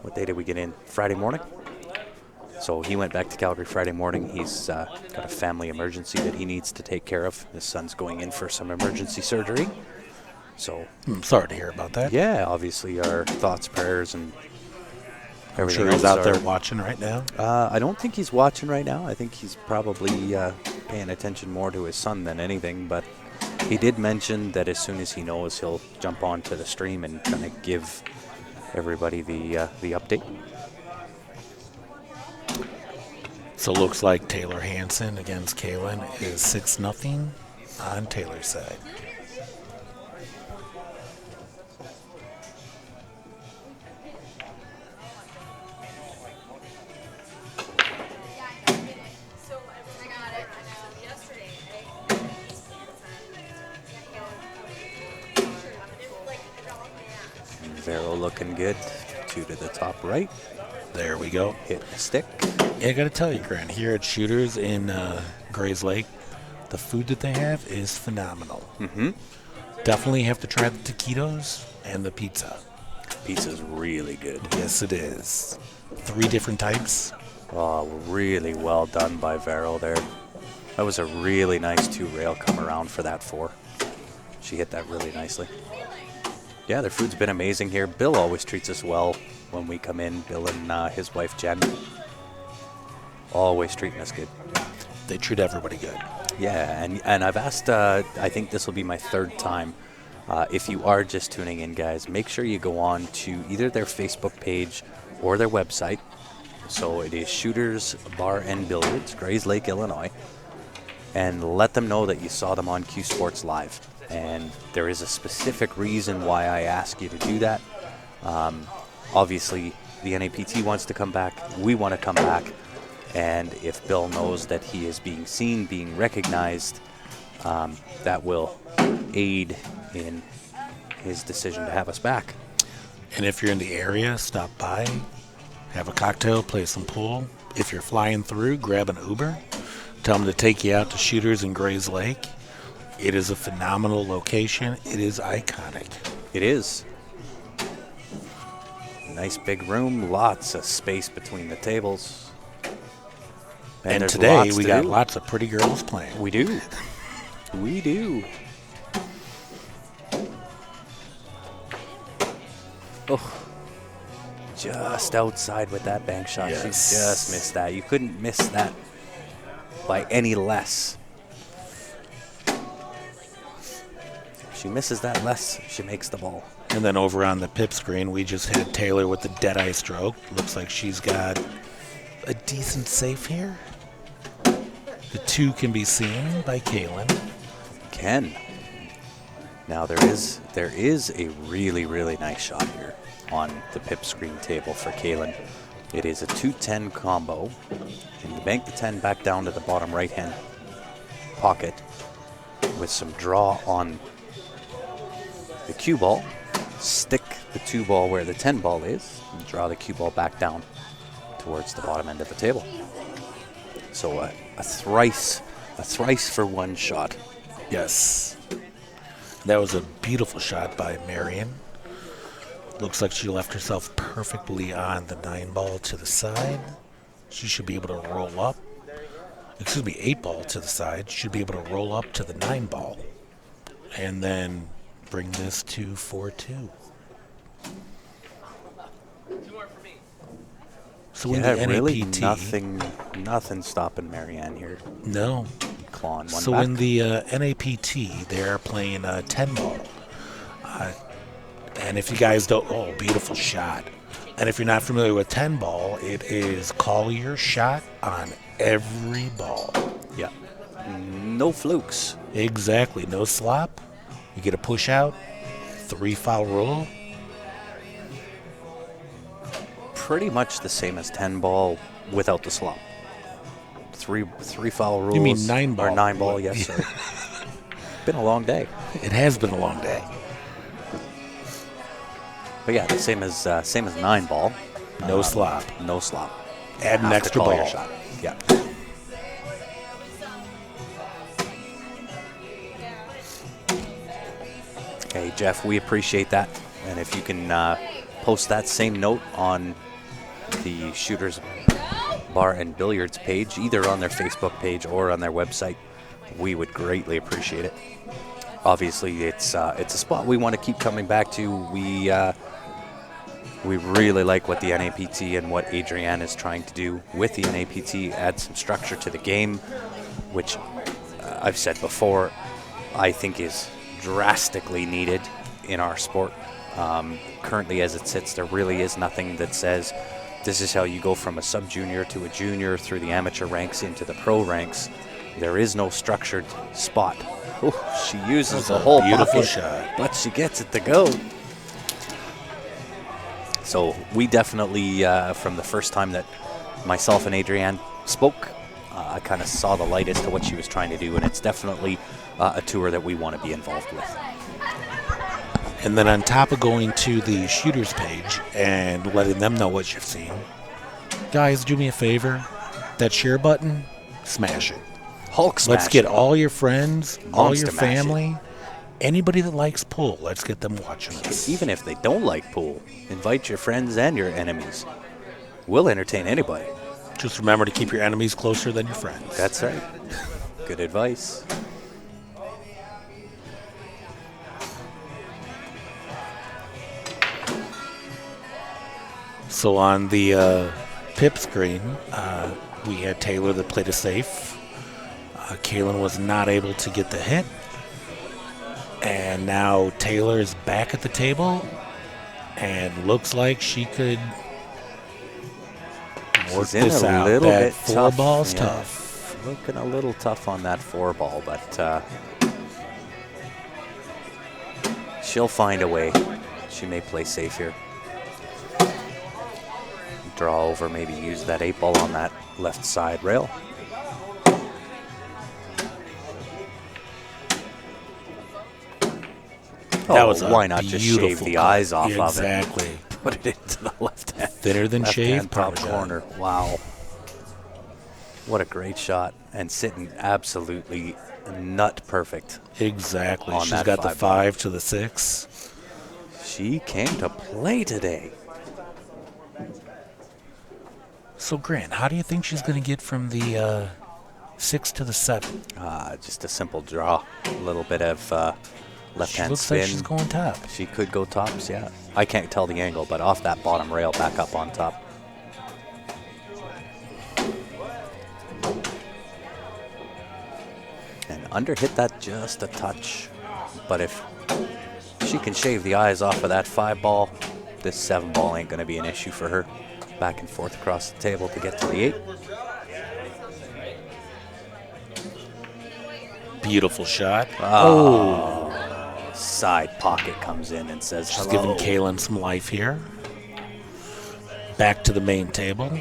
What day did we get in? Friday morning? So he went back to Calgary Friday morning. He's got a family emergency that he needs to take care of. His son's going in for some emergency surgery. So, I'm sorry to hear about that. yeah, obviously our thoughts, prayers, and I'm everything sure he's else out there are- watching right now. I don't think he's watching right now. I think he's probably paying attention more to his son than anything. But he did mention that as soon as he knows, he'll jump onto the stream and kind of give everybody the update. So looks like Taylor Hansen against Kaylin is 6-0 on Taylor's side. Vero looking good. 2 to the top right. There we go. Hit the stick. Yeah, I got to tell you, Grant, here at Shooters in Grayslake, the food that they have is phenomenal. Mm-hmm. Definitely have to try the taquitos and the pizza. Pizza's really good. Yes, it is. 3 different types. Oh, really well done by Vero there. That was a really nice 2-rail come around for that 4. She hit that really nicely. Yeah, their food's been amazing here. Bill always treats us well when we come in. Bill and his wife Jen. Always treating us good. They treat everybody good. Yeah, and I've asked, I think this will be my 3rd time. If you are just tuning in, guys, make sure you go on to either their Facebook page or their website. So it is Shooters Bar and Billiards, Grayslake, Illinois. And let them know that you saw them on Q Sports Live. And there is a specific reason why I ask you to do that. Obviously, the NAPT wants to come back. We want to come back. And if Bill knows that he is being seen, being recognized, that will aid in his decision to have us back. And if you're in the area, stop by, have a cocktail, play some pool. If you're flying through, grab an Uber. Tell them to take you out to Shooters in Grayslake. It is a phenomenal location. It is iconic. It is. Nice big room, lots of space between the tables. And there's today lots we to got do. lots of pretty girls playing. We do. We do. Oh, just outside with that bank shot. Yes. She just missed that. You couldn't miss that by any less. If she misses that less, she makes the ball. And then over on the pip screen, we just had Taylor with the dead-eye stroke. Looks like she's got a decent safe here. The 2 can be seen by Kaylin. Ken. Now there is a really, really nice shot here on the pip screen table for Kaylin. It is a 2-10 combo. And you bank the 10 back down to the bottom right-hand pocket with some draw on the cue ball. Stick the 2 ball where the 10 ball is and draw the cue ball back down towards the bottom end of the table. So a thrice for 1 shot. Yes. That was a beautiful shot by Marion. Looks like she left herself perfectly on the 9 ball to the side. She should be able to roll up. 8 ball to the side. Should be able to roll up to the 9 ball. And then bring this to 4-2. So in Yeah, the really NAPT, nothing stopping Marianne here. no. Clawing one So back. in the NAPT, they're playing a 10 ball. And if you guys don't, oh, beautiful shot. And if you're not familiar with 10 ball, it is call your shot on every ball. Yeah. No flukes. Exactly. No slop. You get a push out, 3 foul rule. Pretty much the same as 10 ball without the slop. Three foul rules. You mean 9 ball? Or 9 ball, yes, sir. Been a long day. It has been a long day. But yeah, the same as 9 ball. No slop. No slop. Add an Have to extra call ball. your shot. Yeah. Hey, Jeff, we appreciate that. And if you can post that same note on the Shooters Bar and Billiards page, either on their Facebook page or on their website, we would greatly appreciate it. obviously it's a spot we want to keep coming back to. We really like what the NAPT and what Adrienne is trying to do with the NAPT, add some structure to the game, which I've said before, I think is drastically needed in our sport. Currently, as it sits, there really is nothing that says this is how you go from a sub-junior to a junior through the amateur ranks into the pro ranks. There is no structured spot. Oh, she uses the whole beautiful pocket, shot, but she gets it to go. So we definitely, from the first time that myself and Adrienne spoke, I kind of saw the light as to what she was trying to do, and it's definitely a tour that we want to be involved with. And then on top of going to the shooters page and letting them know what you've seen, guys, do me a favor. That share button, smash it. Hulk smash. Let's get all your friends, all Monster your mash it. family, anybody that likes pool. Let's get them watching us. Even if they don't like pool, invite your friends and your enemies. We'll entertain anybody. Just remember to keep your enemies closer than your friends. That's right. Good advice. So on the pip screen, we had Taylor that played a safe. Kaylin was not able to get the hit. And now Taylor is back at the table and looks like she could work She's in this a out. little That bit four tough. ball's Yeah. tough. Looking a little tough on that 4-ball, but she'll find a way. She may play safe here. Draw over, maybe use that 8-ball on that left side rail. That was why not just shave beautiful the cut. eyes off Exactly. of it? Put it into the left hand. Thinner than shaved top Parmesan. corner. Wow. What a great shot. And sitting absolutely nut perfect. Exactly. On She's that got the 5 5 to the 6. She came to play today. So, Grant, how do you think she's going to get from the 6 to the 7? Just a simple draw. A little bit of left She hand looks spin. like she's going top. She could go tops, yeah. I can't tell the angle, but off that bottom rail, back up on top. And under hit that just a touch. But if she can shave the eyes off of that 5-ball, this 7-ball ain't going to be an issue for her. Back and forth across the table to get to the 8. Beautiful shot. Side pocket comes in and says She's hello. giving Kaylin some life here. Back to the main table.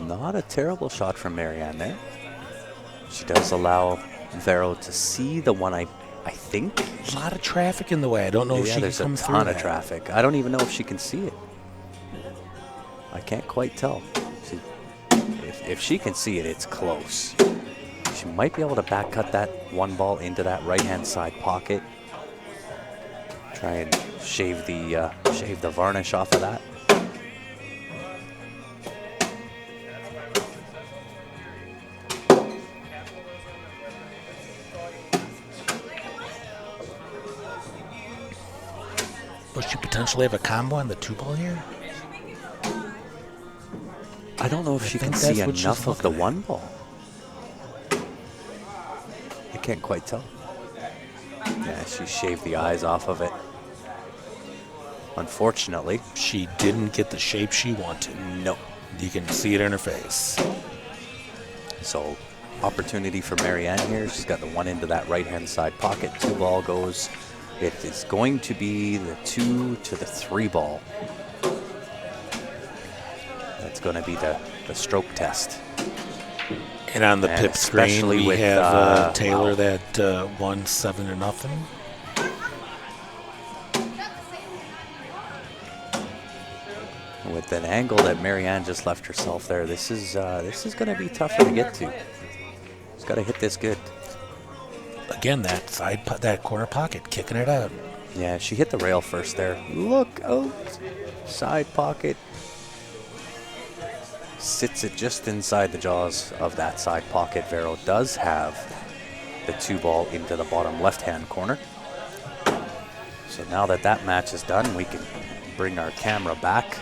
Not a terrible shot from Marianne there. She does allow Vero to see the one I think. A lot of traffic in the way. I don't know if she can There's a come through ton of that. traffic. I don't even know if she can see it. I can't quite tell. If she can see it, it's close. She might be able to back cut that 1-ball into that right-hand side pocket. Try and shave the varnish off of that. Does she potentially have a combo on the 2-ball here? I don't know if she can think see that's what she's enough of the looking at. 1-ball. I can't quite tell. Yeah, she shaved the eyes off of it. Unfortunately, She didn't get the shape she wanted. no. You can see it in her face. So, opportunity for Marianne here. She's got the 1 into that right-hand side pocket. 2-ball goes. It is going to be the 2 to the 3-ball. That's going to be the stroke test. And on the And pip screen, especially we with, have Taylor wow. that won 7-0. With an angle that Marianne just left herself there, this is going to be tougher to get to. She's got to hit this good. Again, that corner pocket, kicking it out. Yeah, she hit the rail first there. Look out. Side pocket. Sits it just inside the jaws of that side pocket. Vero does have the 2 ball into the bottom left-hand corner. So now that that match is done, we can bring our camera back.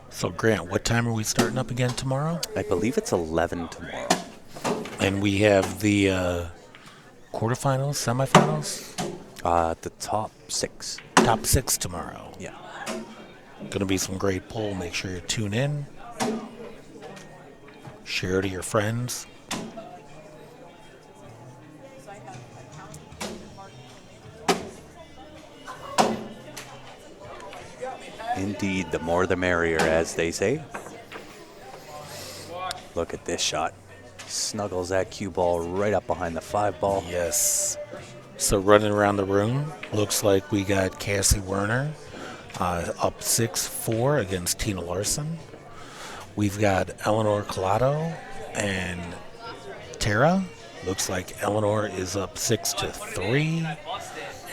So, Grant, what time are we starting up again tomorrow? I believe it's 11 tomorrow. And we have the quarterfinals, semifinals? The top 6. Top 6 tomorrow. Yeah. Going to be some great poll. Make sure you tune in. Share to your friends. Indeed, the more the merrier, as they say. Look at this shot. Snuggles that cue ball right up behind the 5 ball. Yes. So running around the room, looks like we got Cassie Werner up 6-4 against Tina Larson. We've got Eleanor Collado and Tara. Looks like Eleanor is up 6-3.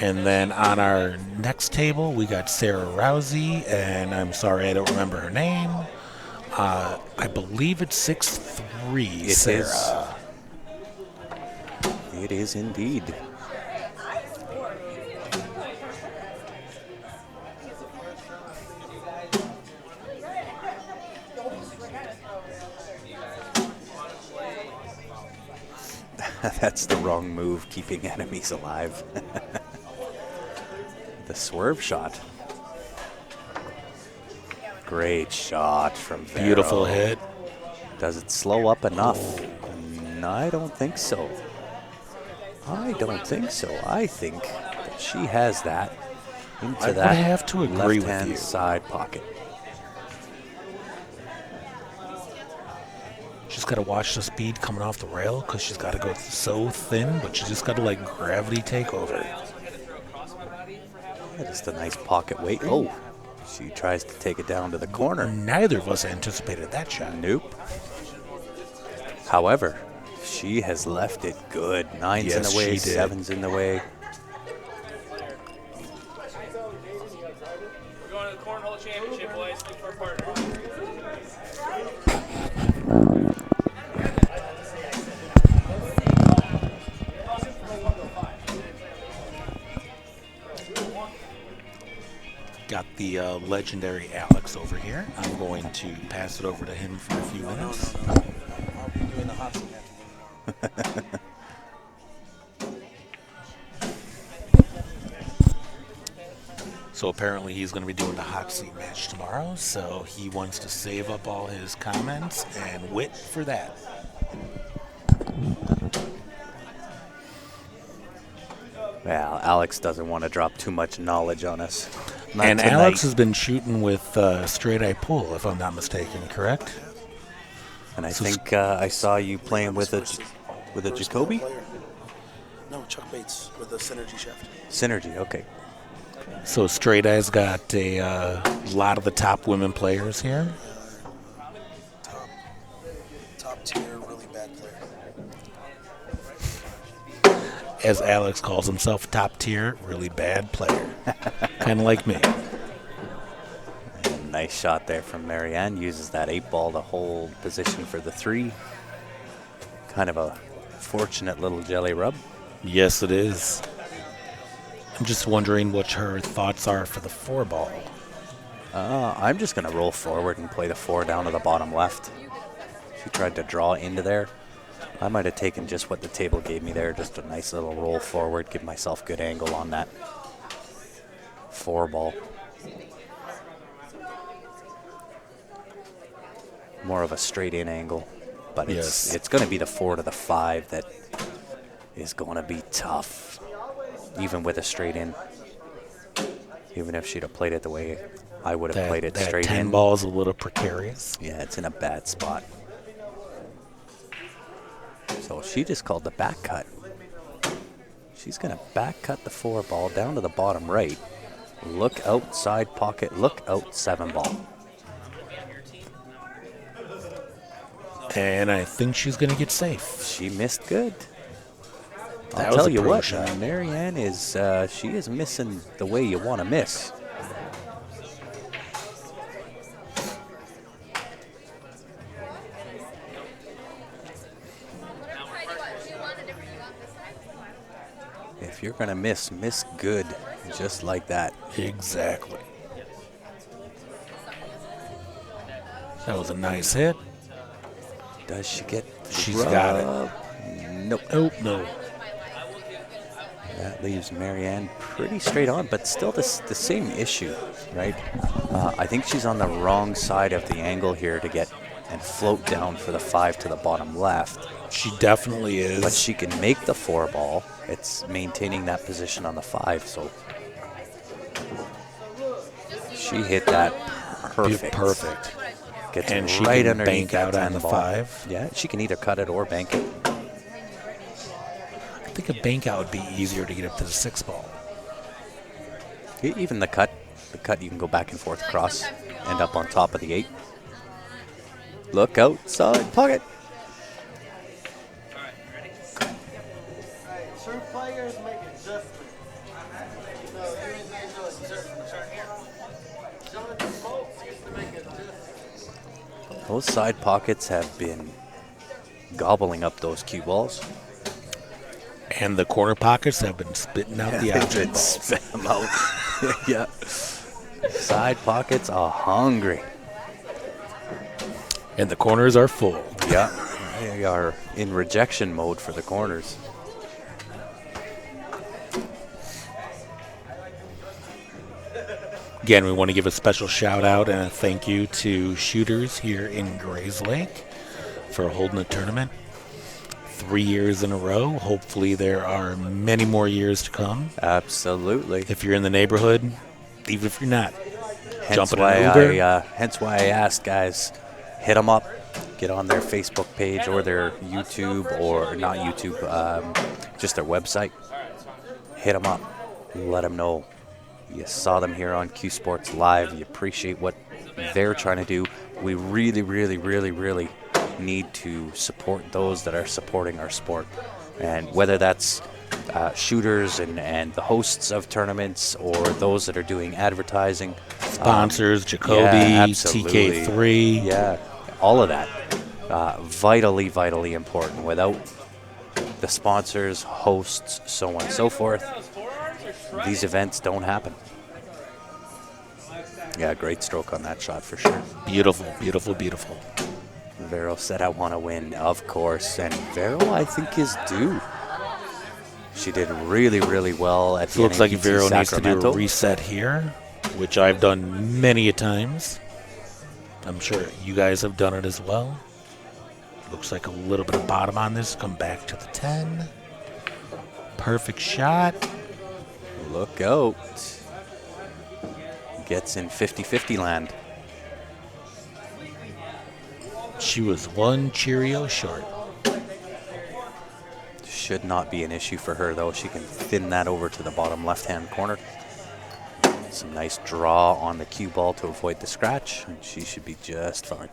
And then on our next table, we got Sarah Rousey, and I'm sorry I don't remember her name. I believe it's 6-3, Sarah. It is indeed. That's the wrong move, keeping enemies alive. The swerve shot. Great shot from Vero. Beautiful hit. Does it slow up enough? No, I don't think so. I don't think so. I think that she has that into that I have to agree with left-hand you. side pocket. She's got to watch the speed coming off the rail because she's got to go so thin, but she just got to let gravity take over. Yeah, just a nice pocket weight. Oh, she tries to take it down to the corner. Neither of us anticipated that shot. Nope. However, she has left it good. 9's Yes, in the way, she did. 7's in the way. We're going to the Cornhole Championship, boys. Look for a partner. Got the legendary Alex over here. I'm going to pass it over to him for a few minutes. I'll be doing the hot seat match. So apparently he's going to be doing the hot seat match tomorrow, so he wants to save up all his comments and wit for that. Well, Alex doesn't want to drop too much knowledge on us. Not And tonight. Alex has been shooting with straight eye pull, if I'm not mistaken, correct? And I so think I saw you playing with a Jacoby? Player. No, Chuck Bates with the Synergy shaft. Synergy, okay. So straight eye's got a lot of the top women players here. Top tier, really bad player. As Alex calls himself, top tier, really bad player. Kind of like me. Nice shot there from Marianne. Uses that 8 ball to hold position for the 3. Kind of a fortunate little jelly rub. Yes, it is. I'm just wondering what her thoughts are for the 4 ball. I'm just going to roll forward and play the 4 down to the bottom left. She tried to draw into there. I might have taken just what the table gave me there, just a nice little roll forward, give myself good angle on that 4 ball. More of a straight in angle, but Yes. it's going to be the 4 to the 5 that is going to be tough, even with a straight in. Even if she'd have played it the way I would have played it that straight 10 in. ball is a little precarious. Yeah, it's in a bad spot. So she just called the back cut. She's going to back cut the 4 ball down to the bottom right. Look outside pocket, look out 7 ball. And I think she's going to get safe. She missed good. That I'll was tell a you pro what, shot. Marianne is she is missing the way you want to miss. If you're gonna miss good, just like that. Exactly. That was a nice hit. Does she get? She's got it. Nope. Oh, no. That leaves Marianne pretty straight on, but still the same issue, right? I think she's on the wrong side of the angle here to get and float down for the 5 to the bottom left. She definitely is. But she can make the 4 ball. It's maintaining that position on the 5, so she hit that perfect. Perfect. Gets And she right can underneath bank out that on 10 the ball. 5. Yeah, she can either cut it or bank it. I think a bank out would be easier to get up to the 6 ball. Even the cut you can go back and forth across, end up on top of the 8. Look outside pocket. True players make adjustments. So you ain't made no adjustments. Jonathan Folks used to make adjustments. Those side pockets have been gobbling up those cue balls. And the corner pockets have been spitting out the object balls. Spit them out. Yeah. Side pockets are hungry. And the corners are full. Yeah. They are in rejection mode for the corners. Again, we want to give a special shout out and a thank you to shooters here in Grayslake for holding the tournament 3 years in a row. Hopefully there are many more years to come. Absolutely. If you're in the neighborhood, even if you're not, Hence jump in an Uber. hence why I asked guys, hit them up, get on their Facebook page or their YouTube, or not YouTube, just their website. Hit them up, let them know you saw them here on Q Sports Live. You appreciate what they're trying to do. We really, really, really, really need to support those that are supporting our sport, and whether that's shooters and the hosts of tournaments, or those that are doing advertising, Sponsors, Jacoby, yeah, absolutely. TK3. Yeah, all of that. Vitally, vitally important. Without the sponsors, hosts, so on and so forth, these events don't happen. Yeah, great stroke on that shot for sure. Beautiful, beautiful, beautiful. Vero said, I want to win, of course. And Vero, I think, is due. She did really, really well at the Looks like NAPT Vero needs to do Sacramento. a reset here, which I've done many a times. I'm sure you guys have done it as well. Looks like a little bit of bottom on this. Come back to the 10. Perfect shot. Look out. Gets in 50-50 land. She was one Cheerio short. Should not be an issue for her, though. She can thin that over to the bottom left-hand corner. Some nice draw on the cue ball to avoid the scratch, and she should be just fine.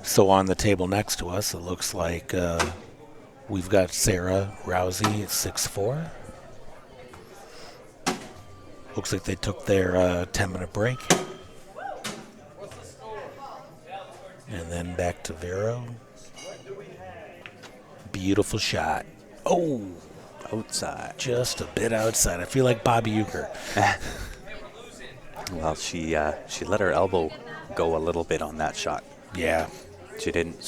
So on the table next to us, it looks like we've got Sarah Rousey at 6'4". Looks like they took their 10-minute break. And then back to Vero. Beautiful shot. Oh, Outside. just a bit outside. I feel like Bobby Euchre. Well, she let her elbow go a little bit on that shot. Yeah. She didn't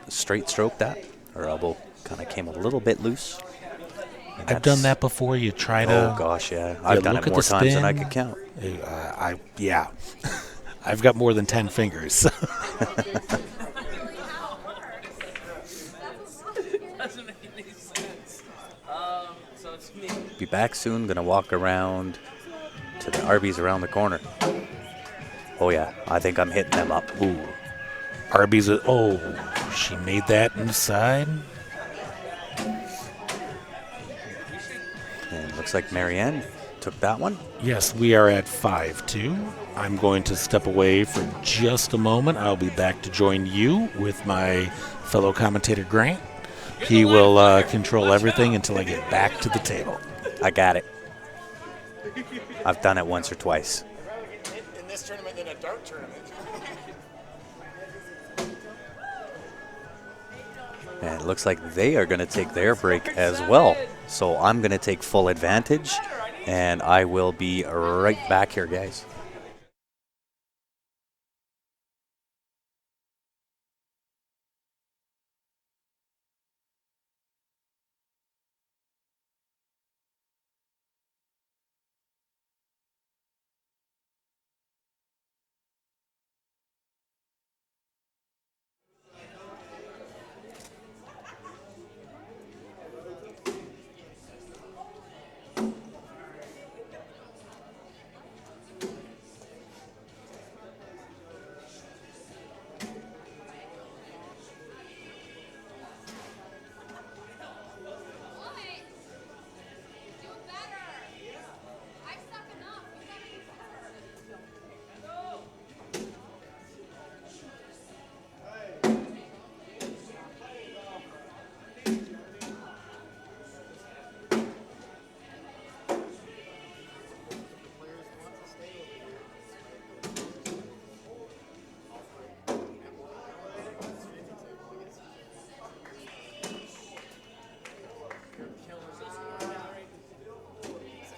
straight stroke that. Her elbow kind of came a little bit loose. And I've done that's- that before. You try to... Oh, gosh, yeah. I've done look it at more the times than I spin. could count. Yeah. I've got more than 10 fingers. Doesn't make any sense. So it's me. Be back soon. Gonna walk around to the Arby's around the corner. Oh, yeah. I think I'm hitting them up. Ooh. Arby's... Oh, she made that inside. And looks like Marianne Took that one. Yes, we are at 5-2. I'm going to step away for just a moment. I'll be back to join you with my fellow commentator, Grant. He will control everything until I get back to the table. I got it. I've done it once or twice. I'd rather get hit in this tournament than a dart tournament. And it looks like they are going to take their break as well. So I'm going to take full advantage, and I will be right back here, guys.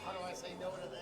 How do I say no to that?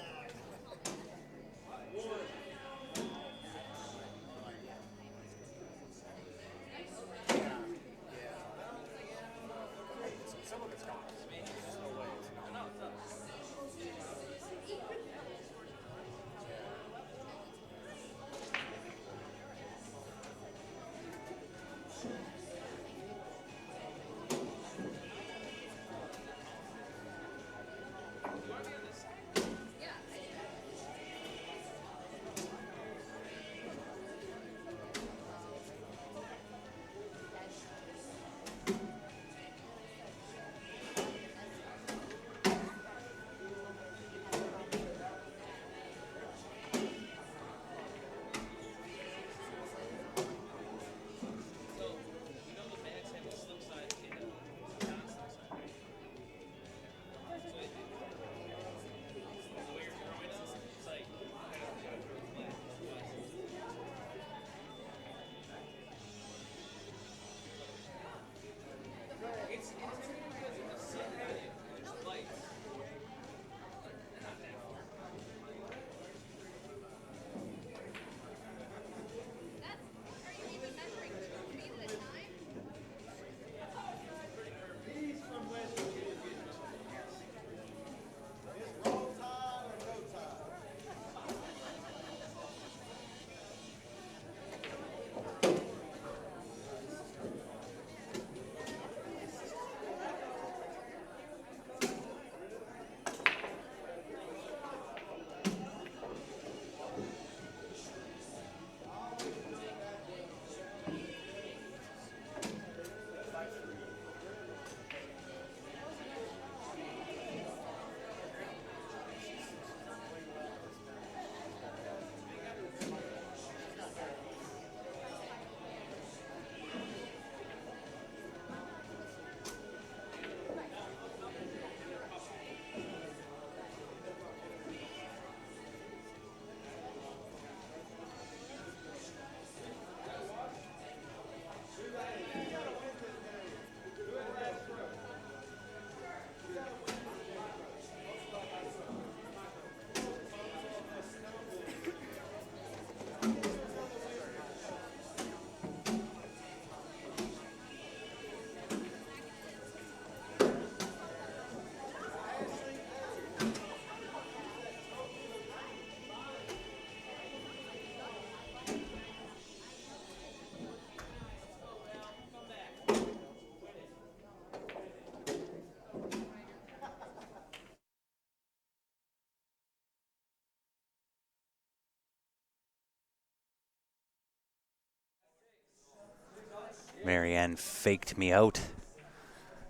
Marianne faked me out.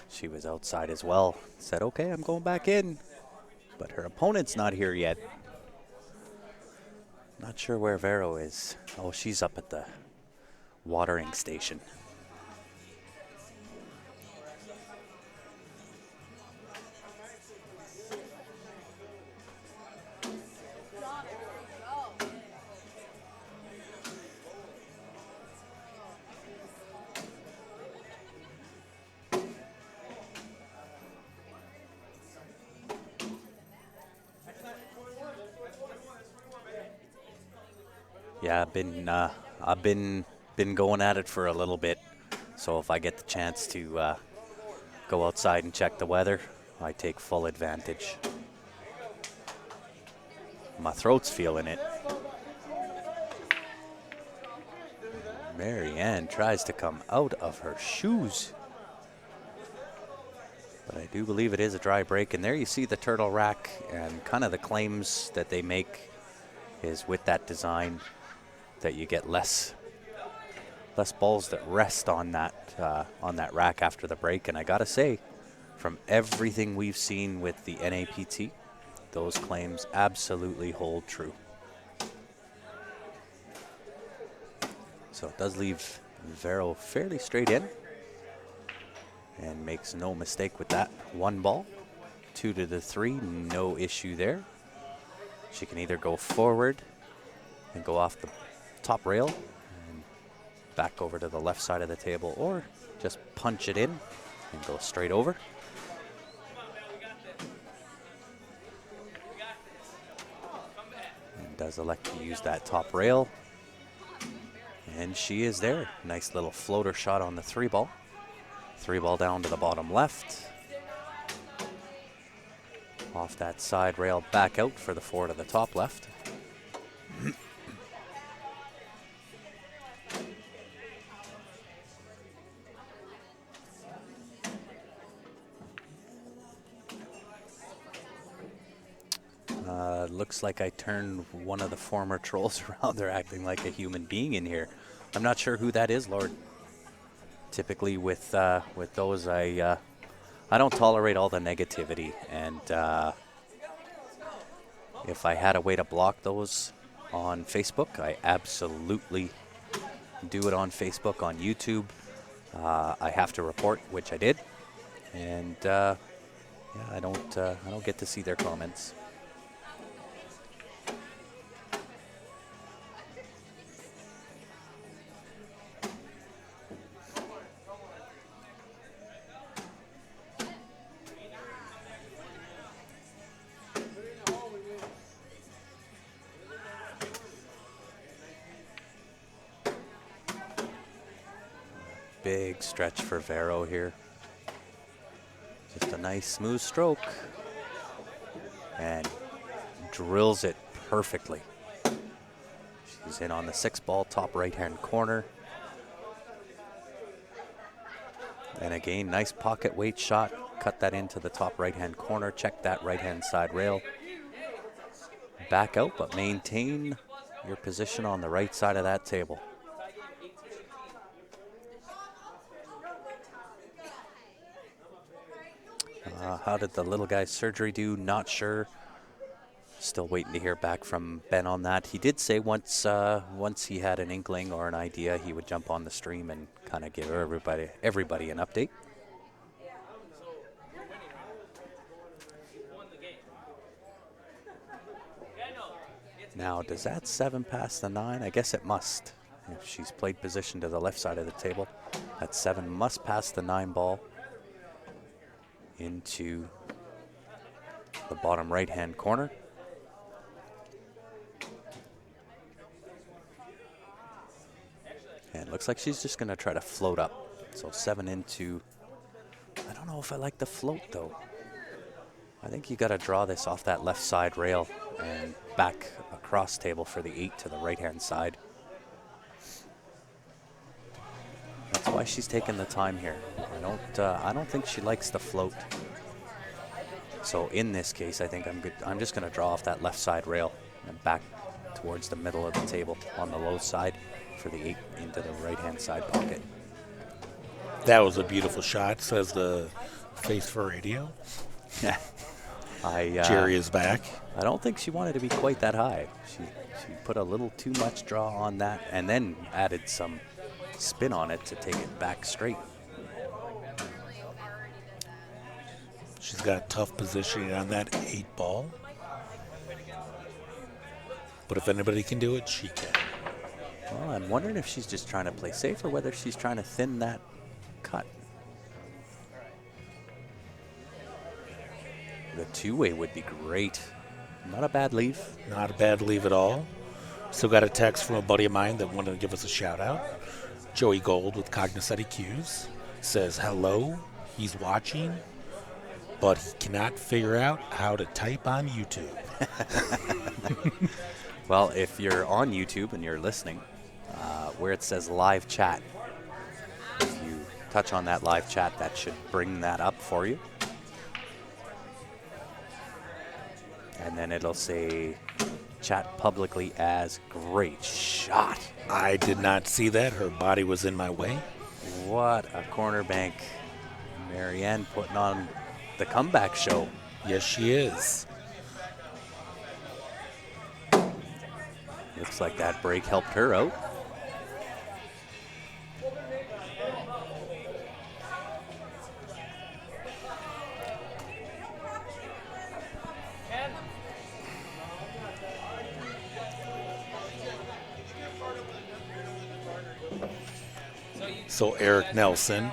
She was outside as well. Said, okay, I'm going back in. but her opponent's not here yet. Not sure where Vero is. Oh, she's up at the watering station. Yeah, I've been going at it for a little bit. So if I get the chance to go outside and check the weather, I take full advantage. My throat's feeling it. Marianne tries to come out of her shoes. But I do believe it is a dry break. And there you see the turtle rack, and kind of the claims that they make is with that design that you get less balls that rest on that rack after the break. And I gotta say, from everything we've seen with the NAPT, those claims absolutely hold true. So it does leave Vero fairly straight in, and makes no mistake with that. 1 ball, 2 to the 3, no issue there. She can either go forward and go off the top rail and back over to the left side of the table, or just punch it in and go straight over. And does elect to use that top rail. And she is there. Nice little floater shot on the 3 ball. 3 ball down to the bottom left. Off that side rail, back out for the 4 to the top left. Looks like I turned one of the former trolls around. They're acting like a human being in here. I'm not sure who that is, Lord. Typically with those, I don't tolerate all the negativity, and if I had a way to block those on Facebook, I absolutely do it on Facebook. On YouTube, I have to report, which I did, and yeah, I don't get to see their comments. Big stretch for Vero here. Just a nice smooth stroke. And drills it perfectly. She's in on the 6 ball, top right-hand corner. And again, nice pocket weight shot. Cut that into the top right-hand corner. Check that right-hand side rail. Back out, but maintain your position on the right side of that table. How did the little guy's surgery do? Not sure. Still waiting to hear back from Ben on that. He did say once he had an inkling or an idea, he would jump on the stream and kind of give everybody an update. Now, does that 7 pass the 9? I guess it must. If she's played position to the left side of the table, that 7 must pass the 9 ball into the bottom right-hand corner. And it looks like she's just going to try to float up. So 7 into, I don't know if I like the float though. I think you got to draw this off that left side rail and back across table for the 8 to the right-hand side. That's why she's taking the time here. I don't think she likes the float. So in this case, I think I'm good. I'm just going to draw off that left side rail and back towards the middle of the table on the low side for the 8 into the right-hand side pocket. That was a beautiful shot, says the face for radio. Yeah. Jerry is back. I don't think she wanted to be quite that high. She put a little too much draw on that and then added some spin on it to take it back straight. She's got tough positioning on that 8-ball. But if anybody can do it, she can. Well, I'm wondering if she's just trying to play safe or whether she's trying to thin that cut. The two-way would be great. Not a bad leave. Not a bad leave at all. Still got a text from a buddy of mine that wanted to give us a shout out. Joey Gold with Cognizant EQs says, hello, he's watching, but he cannot figure out how to type on YouTube. Well, if you're on YouTube and you're listening, where it says live chat, if you touch on that live chat, that should bring that up for you. And then it'll say chat publicly as great shot. I did not see that. Her body was in my way. What a corner bank. Marianne putting on the comeback show. Yes, she is. Looks like that break helped her out. So Eric Nelson,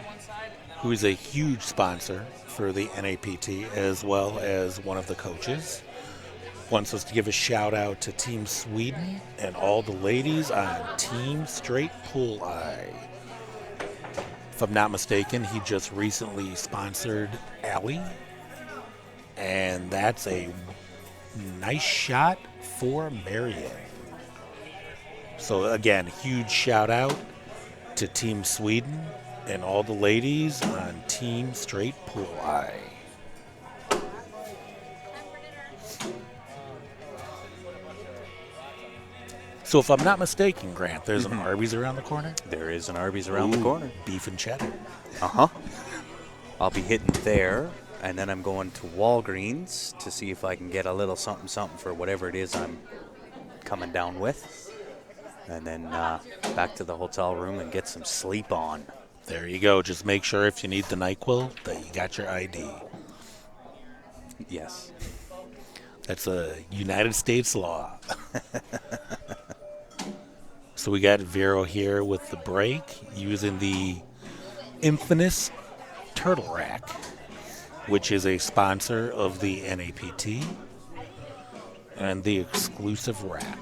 who is a huge sponsor for the NAPT as well as one of the coaches, wants us to give a shout out to Team Sweden and all the ladies on Team Straight Pool Eye. If I'm not mistaken, he just recently sponsored Allie, and that's a nice shot for Marion. So again, huge shout out to Team Sweden and all the ladies on Team Straight Pool Eye. So if I'm not mistaken, Grant, there's an Arby's around the corner? There is an Arby's around the corner. Beef and cheddar. Uh-huh. I'll be hitting there, and then I'm going to Walgreens to see if I can get a little something for whatever it is I'm coming down with. And then back to the hotel room and get some sleep on. There you go. Just make sure if you need the NyQuil that you got your ID. Yes. That's a United States law. So we got Vero here with the break using the infamous Turtle Rack, which is a sponsor of the NAPT and the exclusive rack.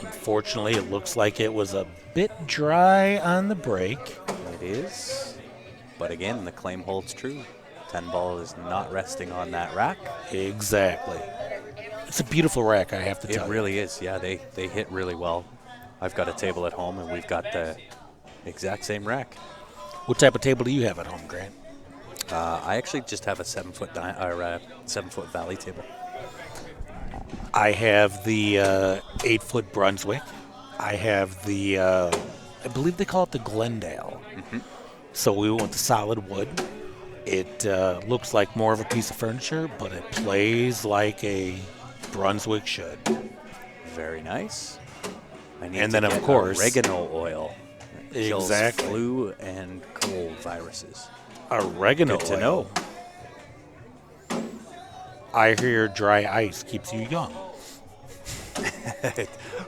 Unfortunately, it looks like it was a bit dry on the break. It is. But again, the claim holds true. 10 ball is not resting on that rack. Exactly. It's a beautiful rack, I have to tell you. It really is. Yeah, they hit really well. I've got a table at home, and we've got the exact same rack. What type of table do you have at home, Grant? I actually just have a 7-foot 7-foot valley table. I have the 8-foot Brunswick. I have the, I believe they call it the Glendale. Mm-hmm. So we went with solid wood. It looks like more of a piece of furniture, but it plays like a Brunswick should. Very nice. I need And to then, of get course- oregano oil. It kills Exactly. flu and cold viruses. Oregano Good to oil. know. I hear dry ice keeps you young.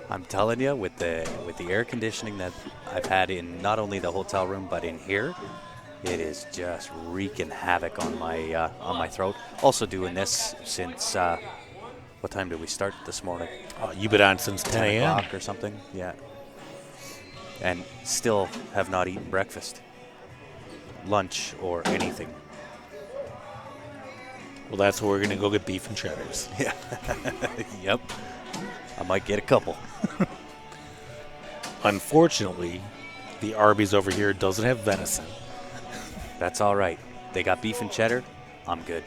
I'm telling you, with the air conditioning that I've had in not only the hotel room but in here, it is just wreaking havoc on my throat. Also doing this since what time did we start this morning? You've been on since 10 10 a.m. o'clock or something. Yeah. And still have not eaten breakfast, lunch, or anything. Well, that's where we're going to go get beef and cheddars. Yeah. Yep. I might get a couple. Unfortunately, the Arby's over here doesn't have venison. That's all right. They got beef and cheddar. I'm good.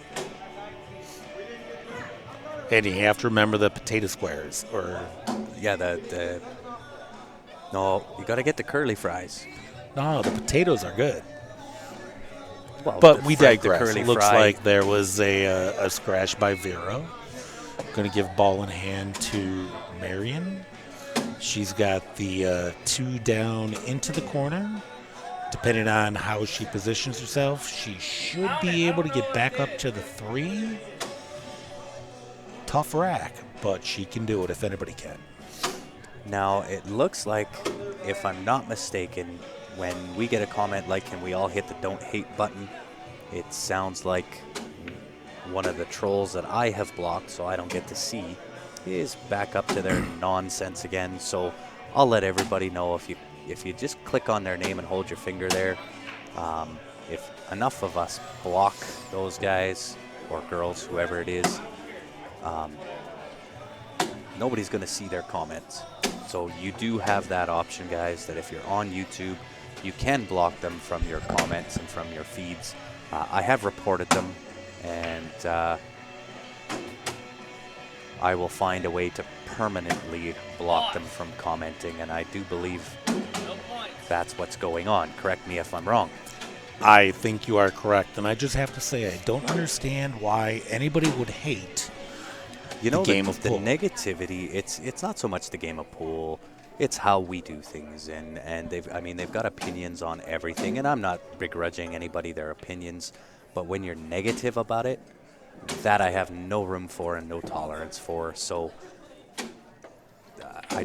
And you have to remember the potato squares. Or Yeah, no, you got to get the curly fries. no, the potatoes are good. Well, But we the digress. curly It looks fry. like there was a scratch by Vero. Going to give ball in hand to Marion. She's got the 2 down into the corner. Depending on how she positions herself, she should be able to get back up to the 3. Tough rack, but she can do it if anybody can. Now, it looks like, if I'm not mistaken, when we get a comment like, can we all hit the don't hate button, it sounds like one of the trolls that I have blocked, so I don't get to see, is back up to their nonsense again. So I'll let everybody know, if you just click on their name and hold your finger there, if enough of us block those guys or girls, whoever it is, nobody's going to see their comments. So you do have that option, guys, that if you're on YouTube, you can block them from your comments and from your feeds. I have reported them, and I will find a way to permanently block them from commenting, and I do believe that's what's going on. Correct me if I'm wrong. I think you are correct, and I just have to say I don't understand why anybody would hate the game of pool. The negativity, it's not so much the game of pool, it's how we do things, and they've got opinions on everything, and I'm not begrudging anybody their opinions, but when you're negative about it, that I have no room for and no tolerance for. So I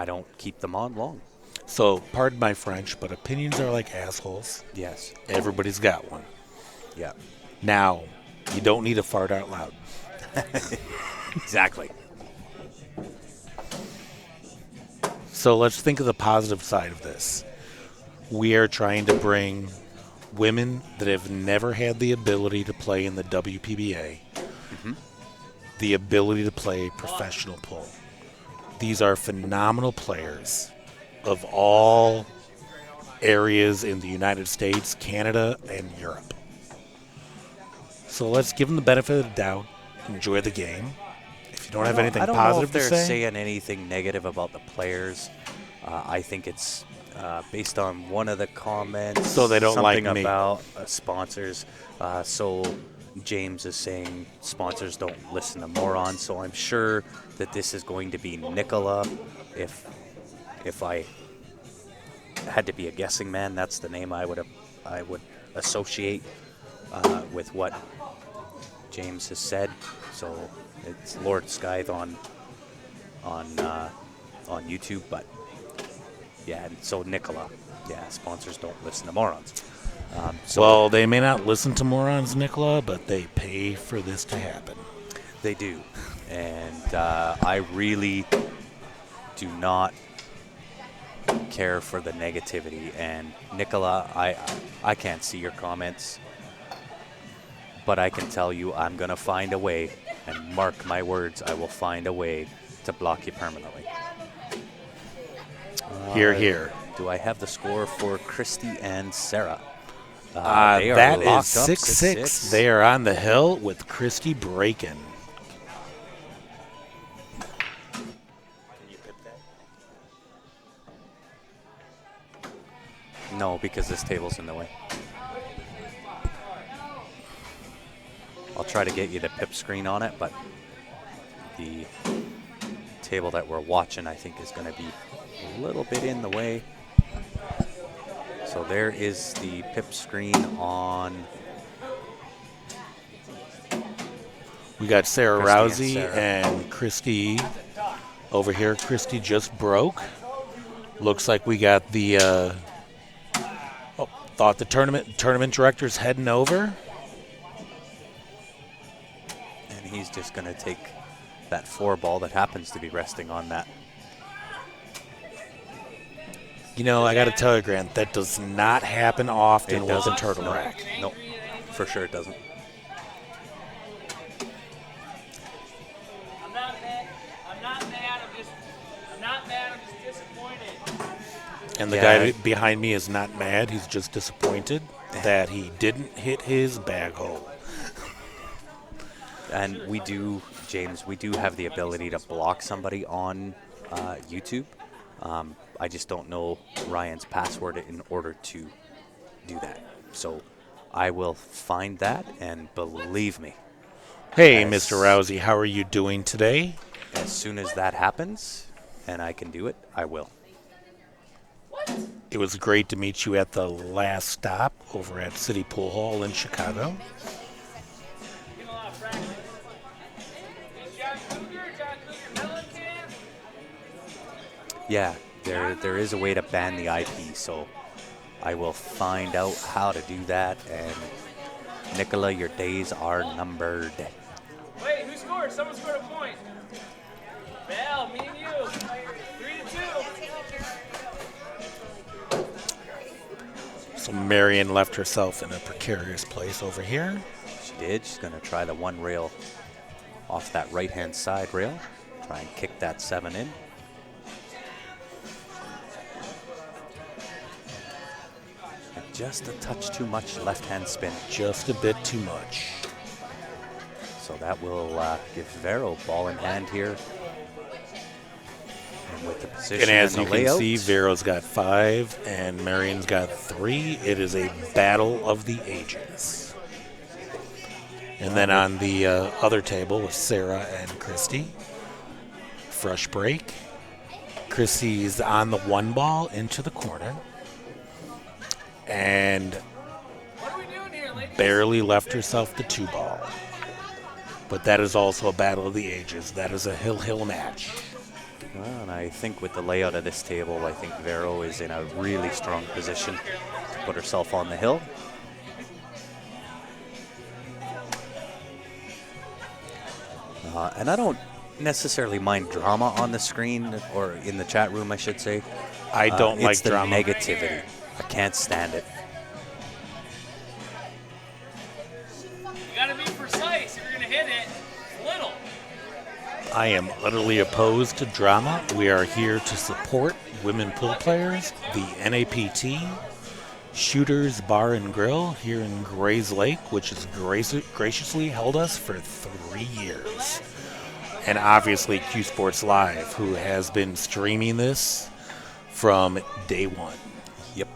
don't keep them on long. So, pardon my French, but opinions are like assholes. Yes. Everybody's got one. Yeah. Now, you don't need to fart out loud. Exactly. So let's think of the positive side of this. We are trying to bring women that have never had the ability to play in the WPBA, the ability to play professional pool. These are phenomenal players of all areas in the United States, Canada, and Europe. So let's give them the benefit of the doubt. Enjoy the game. If you don't have anything positive to I don't know if they're say, saying anything negative about the players. I think it's based on one of the comments. So they don't like something me. about sponsors. So James is saying sponsors don't listen to morons. So I'm sure that this is going to be Nicola. If I had to be a guessing man, that's the name I would associate with what James has said. So it's Lord Scythe on YouTube, but yeah, and so Nicola, yeah, sponsors don't listen to morons. Well, they may not listen to morons, Nicola, but they pay for this to happen. They do, and I really do not care for the negativity. And Nicola, I can't see your comments, but I can tell you I'm gonna find a way, and mark my words, I will find a way to block you permanently. Hear, hear. Do I have the score for Christy and Sarah? That is locked up 6-6. They are on the hill with Christy breaking. No, because this table's in the way. I'll try to get you the pip screen on it, but the table that we're watching, I think, is going to be a little bit in the way. So there is the pip screen on. We got Sarah Christy Rousey and Sarah. and Christy over here. Christy just broke. Looks like we got the thought the tournament director's heading over. And he's just going to take that 4 ball that happens to be resting on that. You know, I got to tell you, Grant, that does not happen often It with a doesn't. turtle No. rack. No, for sure it doesn't. I'm not mad. I'm not mad. I'm just disappointed. And the Yeah. guy behind me is not mad. He's just disappointed that he didn't hit his bag hole. And we do, James, we do have the ability to block somebody on YouTube. I just don't know Ryan's password in order to do that. So I will find that, and believe me, Hey, As- Mr. Rousey, how are you doing today? as soon as that happens and I can do it, I will. It was great to meet you at the last stop over at City Pool Hall in Chicago. Getting a lot of practice. Hey, John Cougar, melon can? Yeah, there is a way to ban the IP, so I will find out how to do that. And Nicola, your days are numbered. Wait, who scored? Someone scored a point. Bell, me and you. 3-2. So Marion left herself in a precarious place over here. She did. She's going to try the one rail off that right-hand side rail. Try and kick that 7 in. And just a touch too much left-hand spin. Just a bit too much. So that will give Vero ball in hand here. And with the position And as the you can layout, see, Vero's got 5 and Marion's got 3. It is a battle of the ages. And then on the other table with Sarah and Christy. Fresh break. Christy's on the 1 ball into the corner. And What are we doing here, ladies? barely left herself the 2 ball. But that is also a battle of the ages. That is a hill match. well, and I think with the layout of this table, I think Vero is in a really strong position to put herself on the hill. And I don't necessarily mind drama on the screen, or in the chat room, I should say. I don't like it's the drama. negativity. I can't stand it. You gotta be precise if you're gonna hit it. It's little. I am utterly opposed to drama. We are here to support women pool players, the NAPT, Shooters Bar and Grill here in Grayslake, which has graciously held us for 3 years. And obviously Q Sports Live, who has been streaming this from day one. Yep.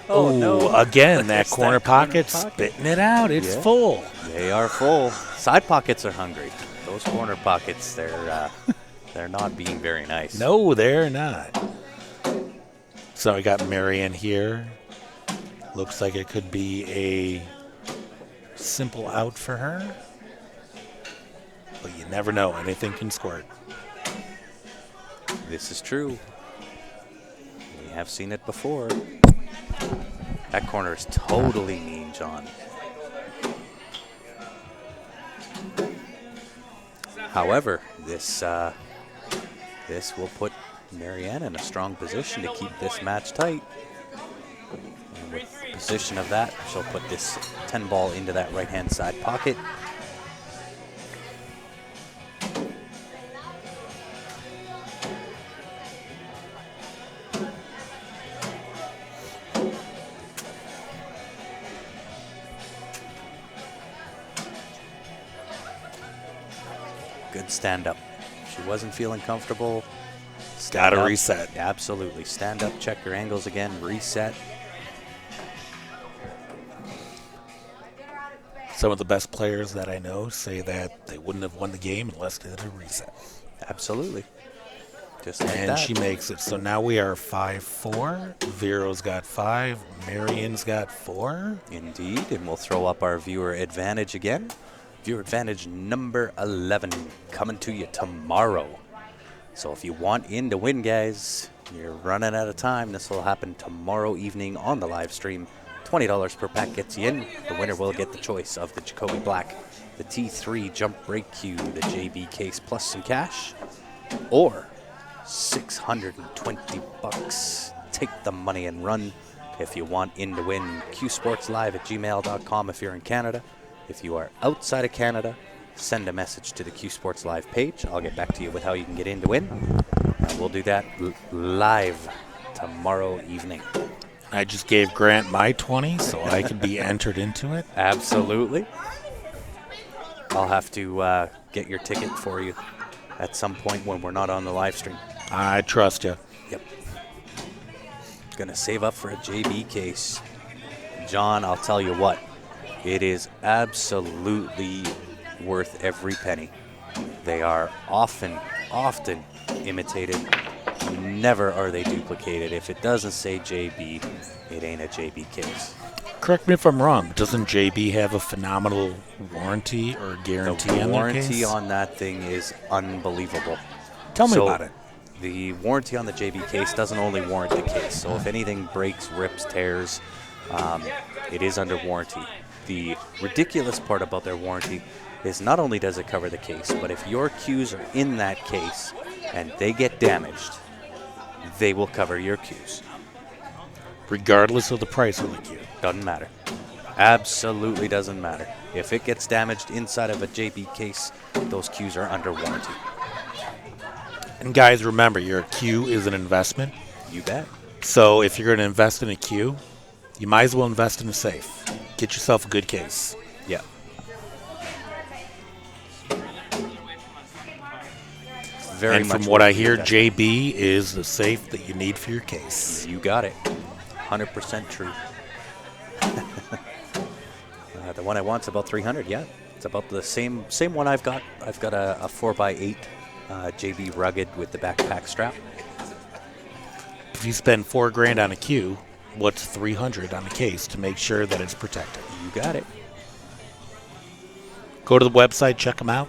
Oh, no. again, that It's corner that corner pocket pocket. spitting it out. It's Yeah. full. They are full. Side pockets are hungry. Those corner pockets, they're not being very nice. No, they're not. So we got Marion here. Looks like it could be a simple out for her. But you never know. Anything can squirt. This is true. We have seen it before. That corner is totally mean, John. However, this will put Marianne in a strong position to keep this match tight. And with the position of that, she'll put this 10 ball into that right-hand side pocket. Good stand up. She wasn't feeling comfortable. Stand Gotta up. reset. Absolutely. Stand up, check your angles again, reset. Some of the best players that I know say that they wouldn't have won the game unless they did a reset. Absolutely. Just like And that. she makes it. So now we are 5-4. Vero's got 5. Marion's got 4. Indeed, and we'll throw up our viewer advantage again. Viewer advantage number 11 coming to you tomorrow. So if you want in to win, guys, you're running out of time. This will happen tomorrow evening on the live stream. $20 per pack gets you in. The winner will get the choice of the Jacoby Black, the T3 Jump Break Cue, the JB case plus some cash, or $620. Take the money and run. If you want in to win, qsportslive@gmail.com if you're in Canada. If you are outside of Canada, send a message to the Q Sports Live page. I'll get back to you with how you can get in to win. And we'll do that live tomorrow evening. I just gave Grant my 20 so I could be entered into it. Absolutely. I'll have to get your ticket for you at some point when we're not on the live stream. I trust you. Yep. Gonna save up for a JB case. John, I'll tell you what, it is absolutely worth every penny. They are often imitated. Never are they duplicated. If it doesn't say JB, it ain't a JB case. Correct me if I'm wrong. Doesn't JB have a phenomenal warranty or guarantee The on their case? warranty on that thing is unbelievable. Tell me So, about it. The warranty on the JB case doesn't only warrant the case. So if anything breaks, rips, tears, it is under warranty. The ridiculous part about their warranty is not only does it cover the case, but if your cues are in that case and they get damaged, they will cover your cues. Regardless of the price of the cue. Doesn't matter. Absolutely doesn't matter. If it gets damaged inside of a JB case, those cues are under warranty. And guys, remember, your cue is an investment. You bet. So if you're going to invest in a cue, you might as well invest in a safe. Get yourself a good case. Yeah. Very And much from what worth I the hear, investment. JB is the safe that you need for your case. You got it. 100% true. The one I want's about 300. Yeah, it's about the same one I've got. I've got a 4x8 JB rugged with the backpack strap. If you spend $4,000 on a cue, what's $300 on a case to make sure that it's protected? You got it. Go to the website, check them out.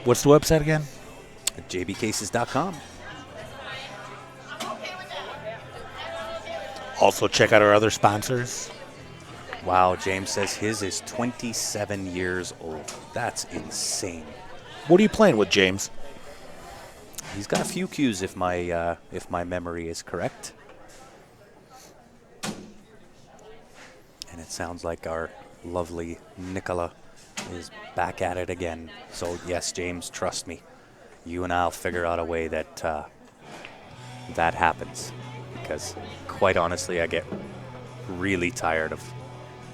What's the website again? JBcases.com. Also, check out our other sponsors. Wow, James says his is 27 years old. That's insane. What are you playing with, James? He's got a few cues if my memory is correct. And it sounds like our lovely Nicola is back at it again. So yes, James, trust me. You and I'll figure out a way that that happens. Because quite honestly, I get really tired of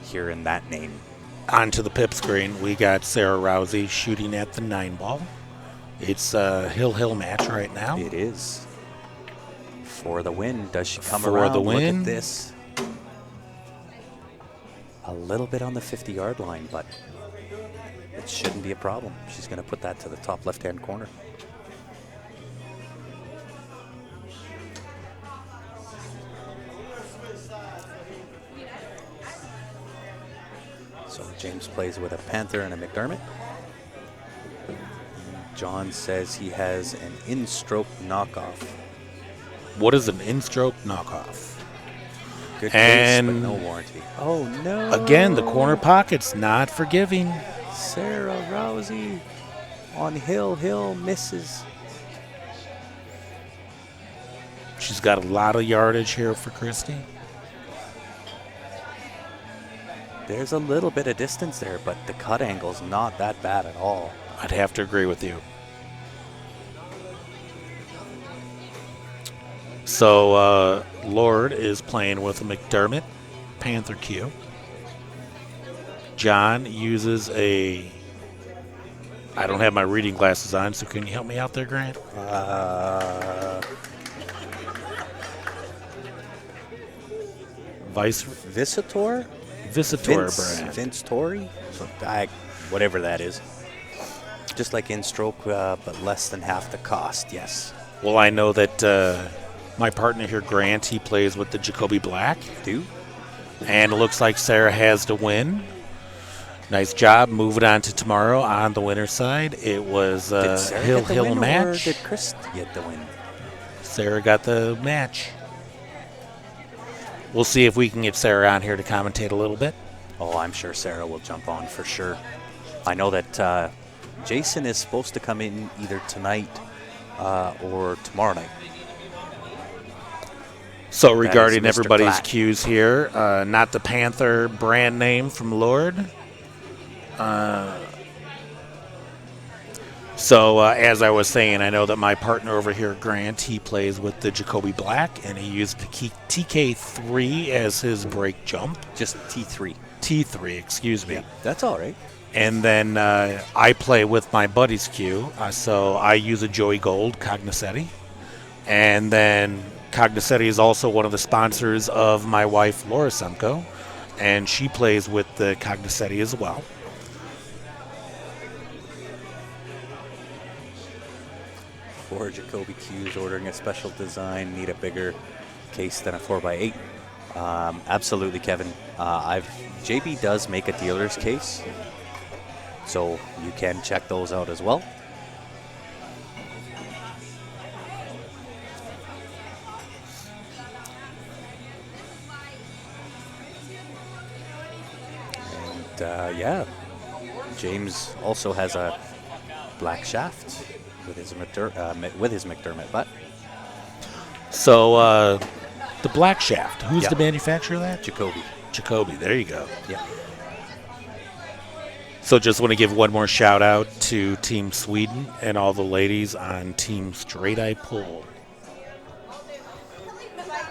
hearing that name. Onto the pip screen, we got Sarah Rousey shooting at the 9-ball. It's a hill match right now. It is. For the win. Does she come For around? the Look win. at this. A little bit on the 50-yard line, but it shouldn't be a problem. She's going to put that to the top left-hand corner. So James plays with a Panther and a McDermott. John says he has an in-stroke knockoff. What is an in-stroke knockoff? Good case, but And- no warranty. Oh, no. Again, the corner pocket's not forgiving. Sarah Rousey on Hill misses. She's got a lot of yardage here for Christie. There's a little bit of distance there, but the cut angle's not that bad at all. I'd have to agree with you. So, Lord is playing with a McDermott Panther cue. John uses a... I don't have my reading glasses on, so can you help me out there, Grant? Vice Visitor? Visitor brand. Vince Torrey? So, whatever that is. Just like in stroke, but less than half the cost, yes. Well, I know that my partner here, Grant, he plays with the Jacoby Black. Do? And it looks like Sarah has to win. Nice job. Moving on to tomorrow on the winner's side. It was Did a Sarah hill get the win, or match. did Chris get the win? Sarah got the match. We'll see if we can get Sarah on here to commentate a little bit. Oh, I'm sure Sarah will jump on for sure. I know that Jason is supposed to come in either tonight or tomorrow night. So That regarding is Mr. everybody's Black. cues here, not the Panther brand name from Lord. So as I was saying, I know that my partner over here, Grant, he plays with the Jacoby Black, and he used the TK3 as his break jump. Just T3. T3, excuse me. Yeah, that's all right. And then I play with my buddy's cue, so I use a Joey Gold Cognoscetti. And then Cognoscetti is also one of the sponsors of my wife, Laura Semko, and she plays with the Cognoscetti as well. For Jacoby Q's ordering a special design, need a bigger case than a 4x8. Absolutely, Kevin. JB does make a dealer's case, so you can check those out as well. And yeah, James also has a black shaft with his McDermott butt. So the Black Shaft, who's Yeah. the manufacturer of that? Jacoby. Jacoby, there you go. Yeah. So just want to give one more shout out to Team Sweden and all the ladies on Team Straight Eye Pull.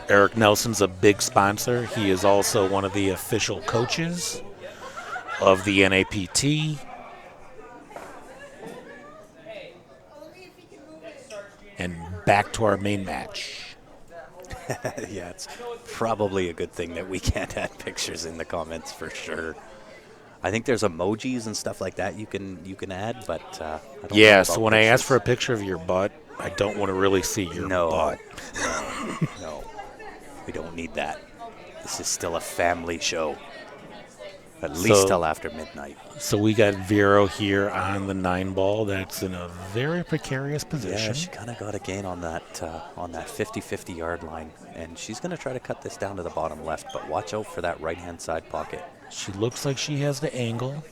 Eric Nelson's a big sponsor. He is also one of the official coaches of the NAPT. And back to our main match. Yeah, it's probably a good thing that we can't add pictures in the comments for sure. I think there's emojis and stuff like that you can add, but I don't know Yeah, about so when I ask pictures. for a picture of your butt, I don't want to really see your butt. No, we don't need that. This is still a family show. At least till after midnight. So we got Vero here on the 9-ball. That's in a very precarious Yeah, position. she kind of got a gain on that 50-50 yard line, and she's going to try to cut this down to the bottom left, but watch out for that right-hand side pocket. She looks like she has the angle.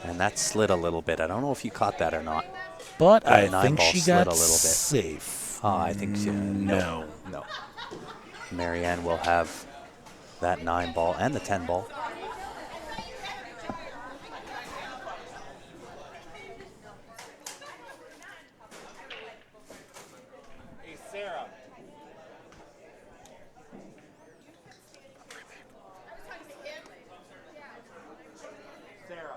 And that slid a little bit. I don't know if you caught that or not. But That I think 9-ball she slid got a little bit. safe. I think she, No. No. Marianne will have that 9-ball and the 10-ball. Hey, Sarah. Sarah.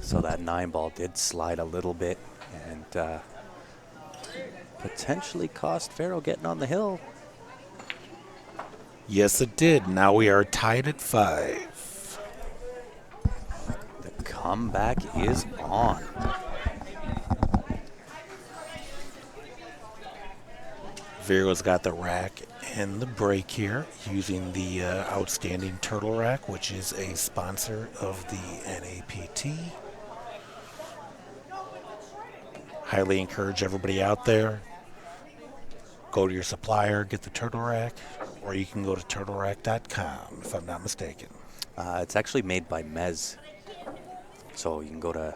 So that 9-ball did slide a little bit and potentially cost Farrell getting on the hill. Yes, it did. Now we are tied at 5. The comeback is on. Vero's got the rack and the break here using the Outstanding Turtle Rack, which is a sponsor of the NAPT. Highly encourage everybody out there, go to your supplier, get the Turtle Rack, or you can go to turtlerack.com if I'm not mistaken. It's actually made by Mez. So you can go to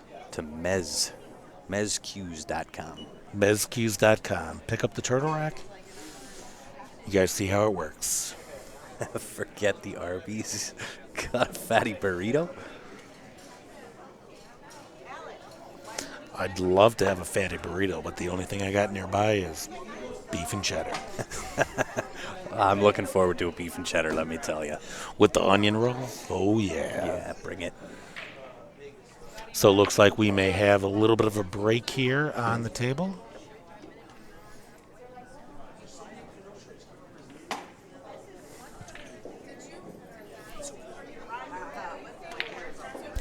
mezqs.com. Mezqs.com. Pick up the Turtle Rack. You guys see how it works. Forget the Arby's. Got a fatty burrito. I'd love to have a fatty burrito, but the only thing I got nearby is beef and cheddar. I'm looking forward to a beef and cheddar, let me tell you. With the onion roll? Oh, yeah. Yeah, bring it. So it looks like we may have a little bit of a break here on the table.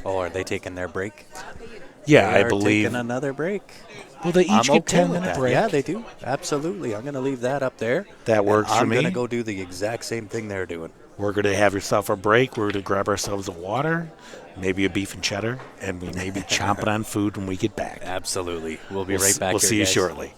Oh, are they taking their break? Yeah, They I are believe. taking another break. Well, they each I'm get okay with 10-minute that. break. Yeah, they do. Absolutely. I'm going to leave that up there. That works for I'm me. going to go do the exact same thing they're doing. We're going to have yourself a break. We're going to grab ourselves a water, maybe a beef and cheddar, and we may be chomping on food when we get back. Absolutely. We'll be right back. We'll here, see you guys. shortly.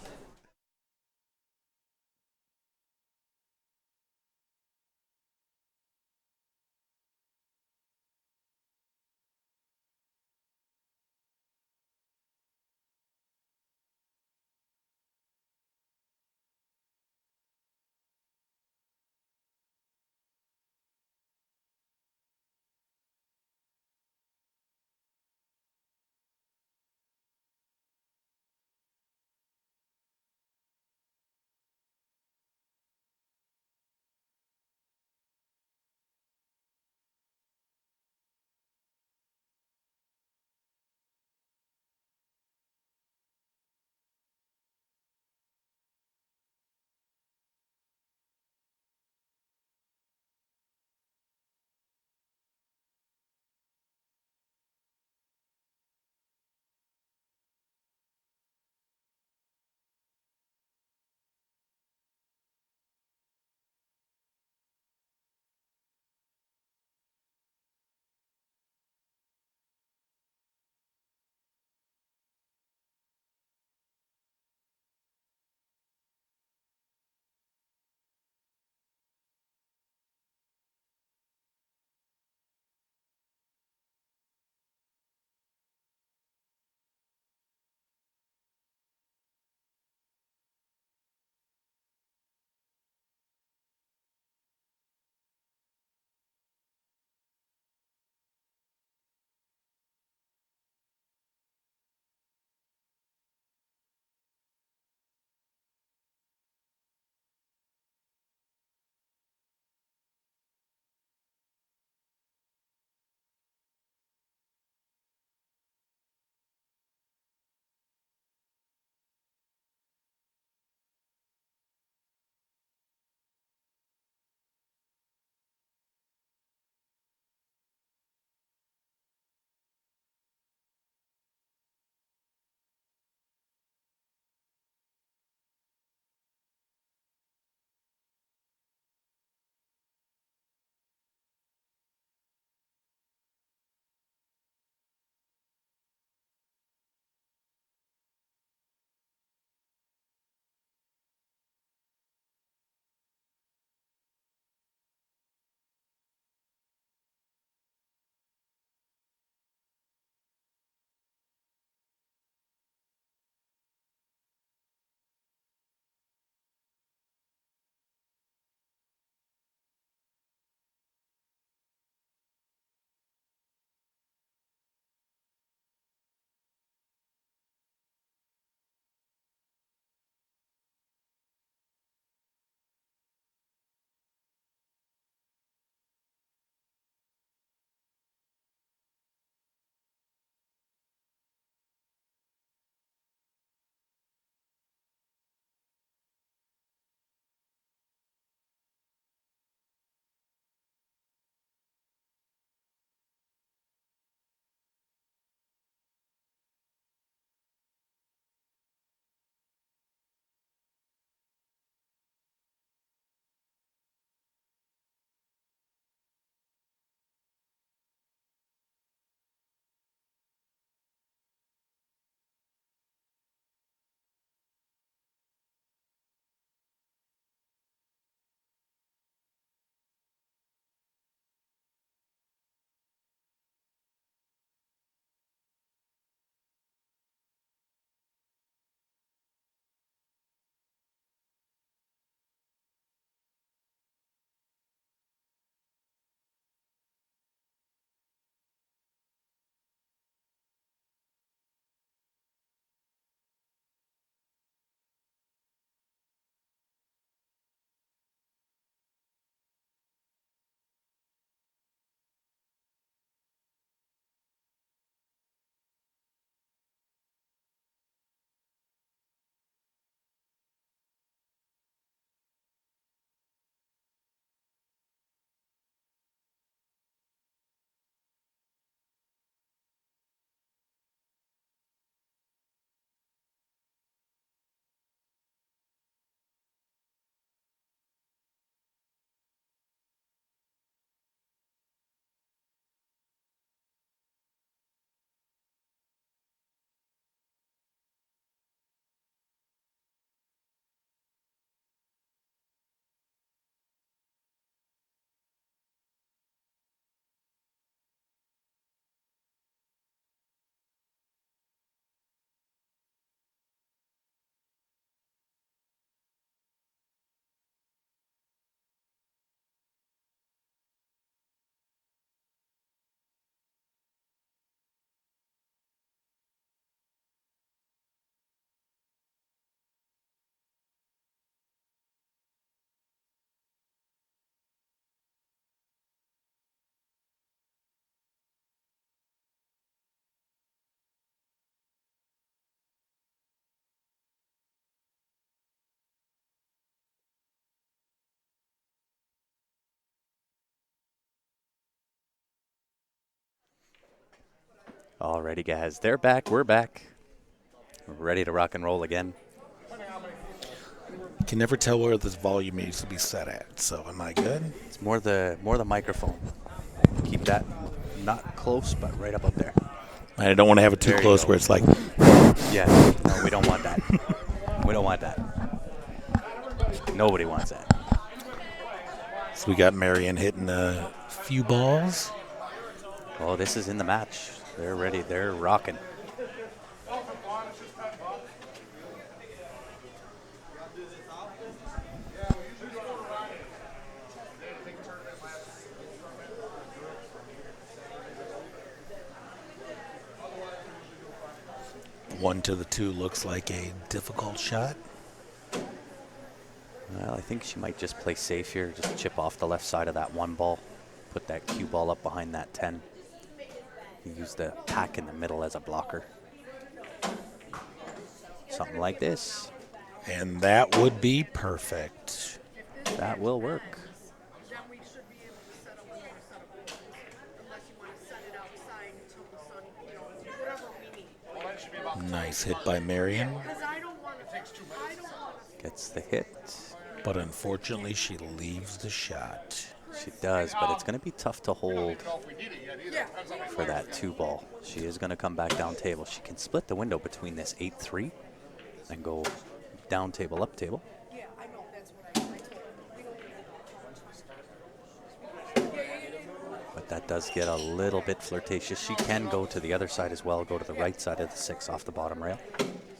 Alrighty, guys. They're back. We're back. We're ready to rock and roll again. Can never tell where this volume needs to be set at. So am I good? It's more the microphone. Keep that not close, but right up there. I don't want to have it too There you close go. where it's like, Yeah, no, we don't want that. We don't want that. Nobody wants that. so we got Marion hitting a few balls. Oh, this is in the match. They're ready. They're rocking. One to the 2 looks like a difficult shot. Well, I think she might just play safe here. Just chip off the left side of that 1 ball. Put that cue ball up behind that 10. Use the pack in the middle as a blocker. Something like this. And that would be perfect. That will work. Then we should be able to set up what we're set up with. Unless you want to set it outside until the sun, whatever we need. Nice hit by Marion. Because I don't want to, I don't want to. Gets the hit. But unfortunately, she leaves the shot. She does, but it's going to be tough to hold Yeah. for that 2 ball. She is going to come back down table. She can split the window between this 8-3 and go down table, up table. Yeah, I know. That's what I told him. We don't need to. But that does get a little bit flirtatious. She can go to the other side as well, go to the right side of the 6 off the bottom rail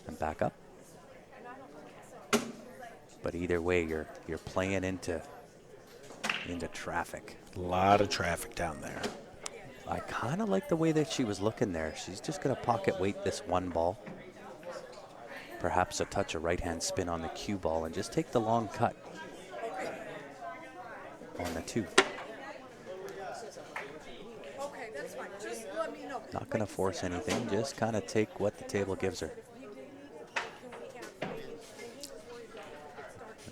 and back up. But either way, you're playing into traffic. A lot of traffic down there. I kind of like the way that she was looking there. She's just going to pocket weight this 1 ball. Perhaps a touch of right-hand spin on the cue ball and just take the long cut on the 2. Okay, that's fine. Just let me know. Not going to force anything. Just kind of take what the table gives her.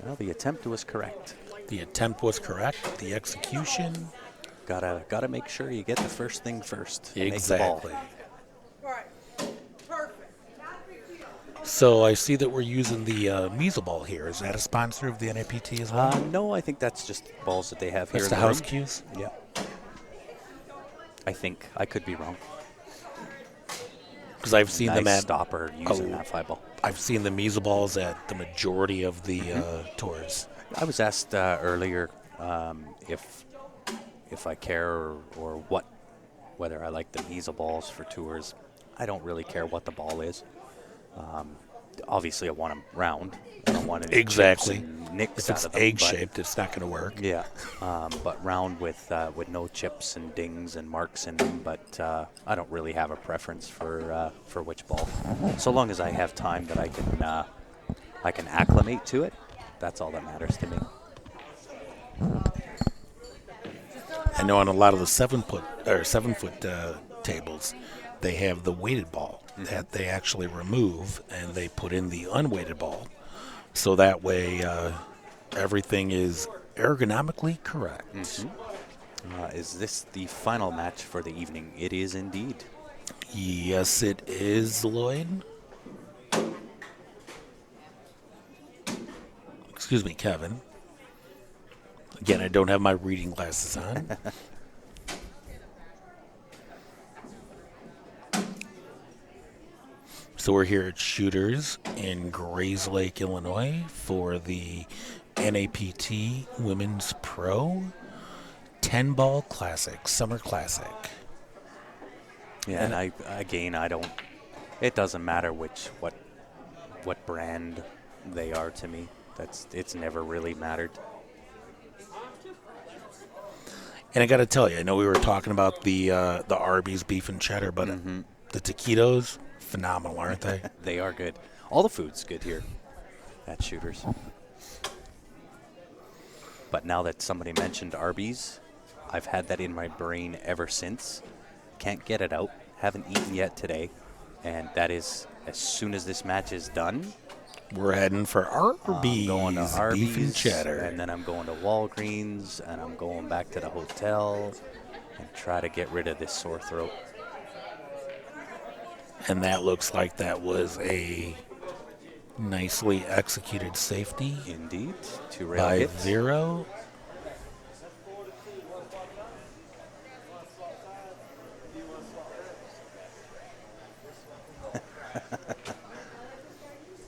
Well, the attempt was correct. The attempt was correct. The execution. Gotta make sure you get the first thing first. Make the ball. Exactly. All right. Perfect. So I see that we're using the Measle ball here. Is that a sponsor of the NAPT as well? No, I think that's just balls that they have here. That's in the the house room. cues? Yeah. I think. I could be wrong. Because I've seen Nice them at stopper using Oh. that 5 ball. I've seen the Measle balls at the majority of the tours. I was asked earlier if I care or whether I like the Measle balls for tours. I don't really care what the ball is. Obviously, I want them round. I don't want any Exactly. chips and nicks If out it's of them. egg-shaped, it's not going to work. Yeah, but round with no chips and dings and marks in them. But I don't really have a preference for which ball. So long as I have time that I can acclimate to it, that's all that matters to me. I know on a lot of the 7-foot tables, they have the weighted ball that they actually remove and they put in the unweighted ball, so that way everything is ergonomically correct. Is this the final match for the evening? It is indeed. Yes, it is, Lloyd. Excuse me, Kevin. Again, I don't have my reading glasses on. So we're here at Shooters in Grayslake, Illinois for the NAPT Women's Pro 10-Ball Classic, Summer Classic. Yeah, and I don't. It doesn't matter what brand they are to me. It's never really mattered. And I got to tell you, I know we were talking about the Arby's beef and cheddar, but the taquitos, phenomenal, aren't they? They are good. All the food's good here at Shooters. But now that somebody mentioned Arby's, I've had that in my brain ever since. Can't get it out. Haven't eaten yet today. And that is, as soon as this match is done, We're heading for Arby's, I'm going to Arby's, beef and cheddar. and then I'm going to Walgreens, and I'm going back to the hotel and try to get rid of this sore throat. And that looks like that was a nicely executed safety Indeed. 2 rail by hits. Vero.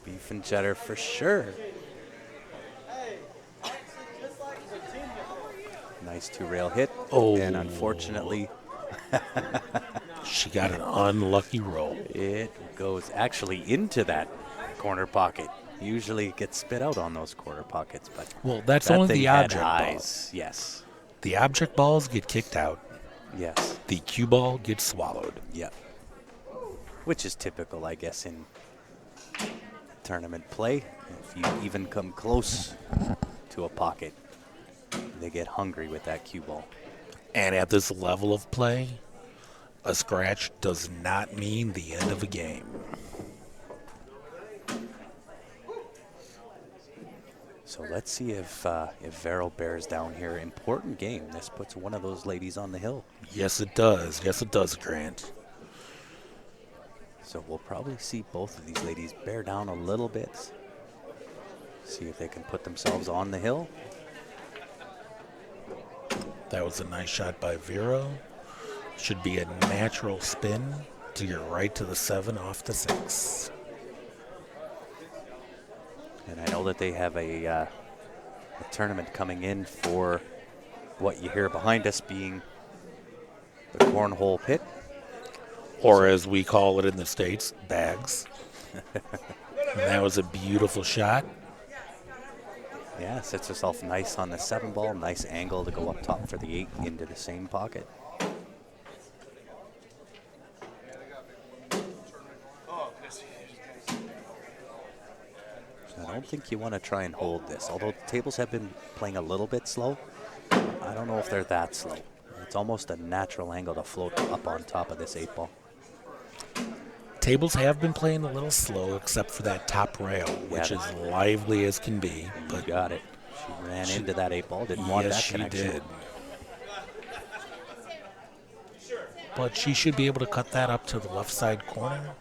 Beef and cheddar for sure. Nice 2 rail hit. Oh. And unfortunately, She got an unlucky roll. it goes actually into that corner pocket. Usually it gets spit out on those corner pockets, but Well, that's that only thing the had object eyes. balls. Yes. The object balls get kicked out. Yes. The cue ball gets swallowed. Yep. Which is typical, I guess, in tournament play. If you even come close to a pocket, they get hungry with that cue ball. And at this level of play, a scratch does not mean the end of a game. So let's see if Vero bears down here. Important game. This puts one of those ladies on the hill. Yes, it does. Yes, it does, Grant. So we'll probably see both of these ladies bear down a little bit. See if they can put themselves on the hill. That was a nice shot by Vero. Should be a natural spin to your right to the 7 off the 6. And I know that they have a tournament coming in for what you hear behind us being the cornhole pit. Or as we call it in the States, bags. And that was a beautiful shot. Yeah, sets herself nice on the 7 ball. Nice angle to go up top for the 8 into the same pocket. So I don't think you want to try and hold this. Although the tables have been playing a little bit slow, I don't know if they're that slow. It's almost a natural angle to float up on top of this 8 ball. Tables have been playing a little slow, except for that top rail, which Yeah. is lively as can be. You But got it. She ran into that 8 ball. Didn't want yes, that she connection. did. But she should be able to cut that up to the left side corner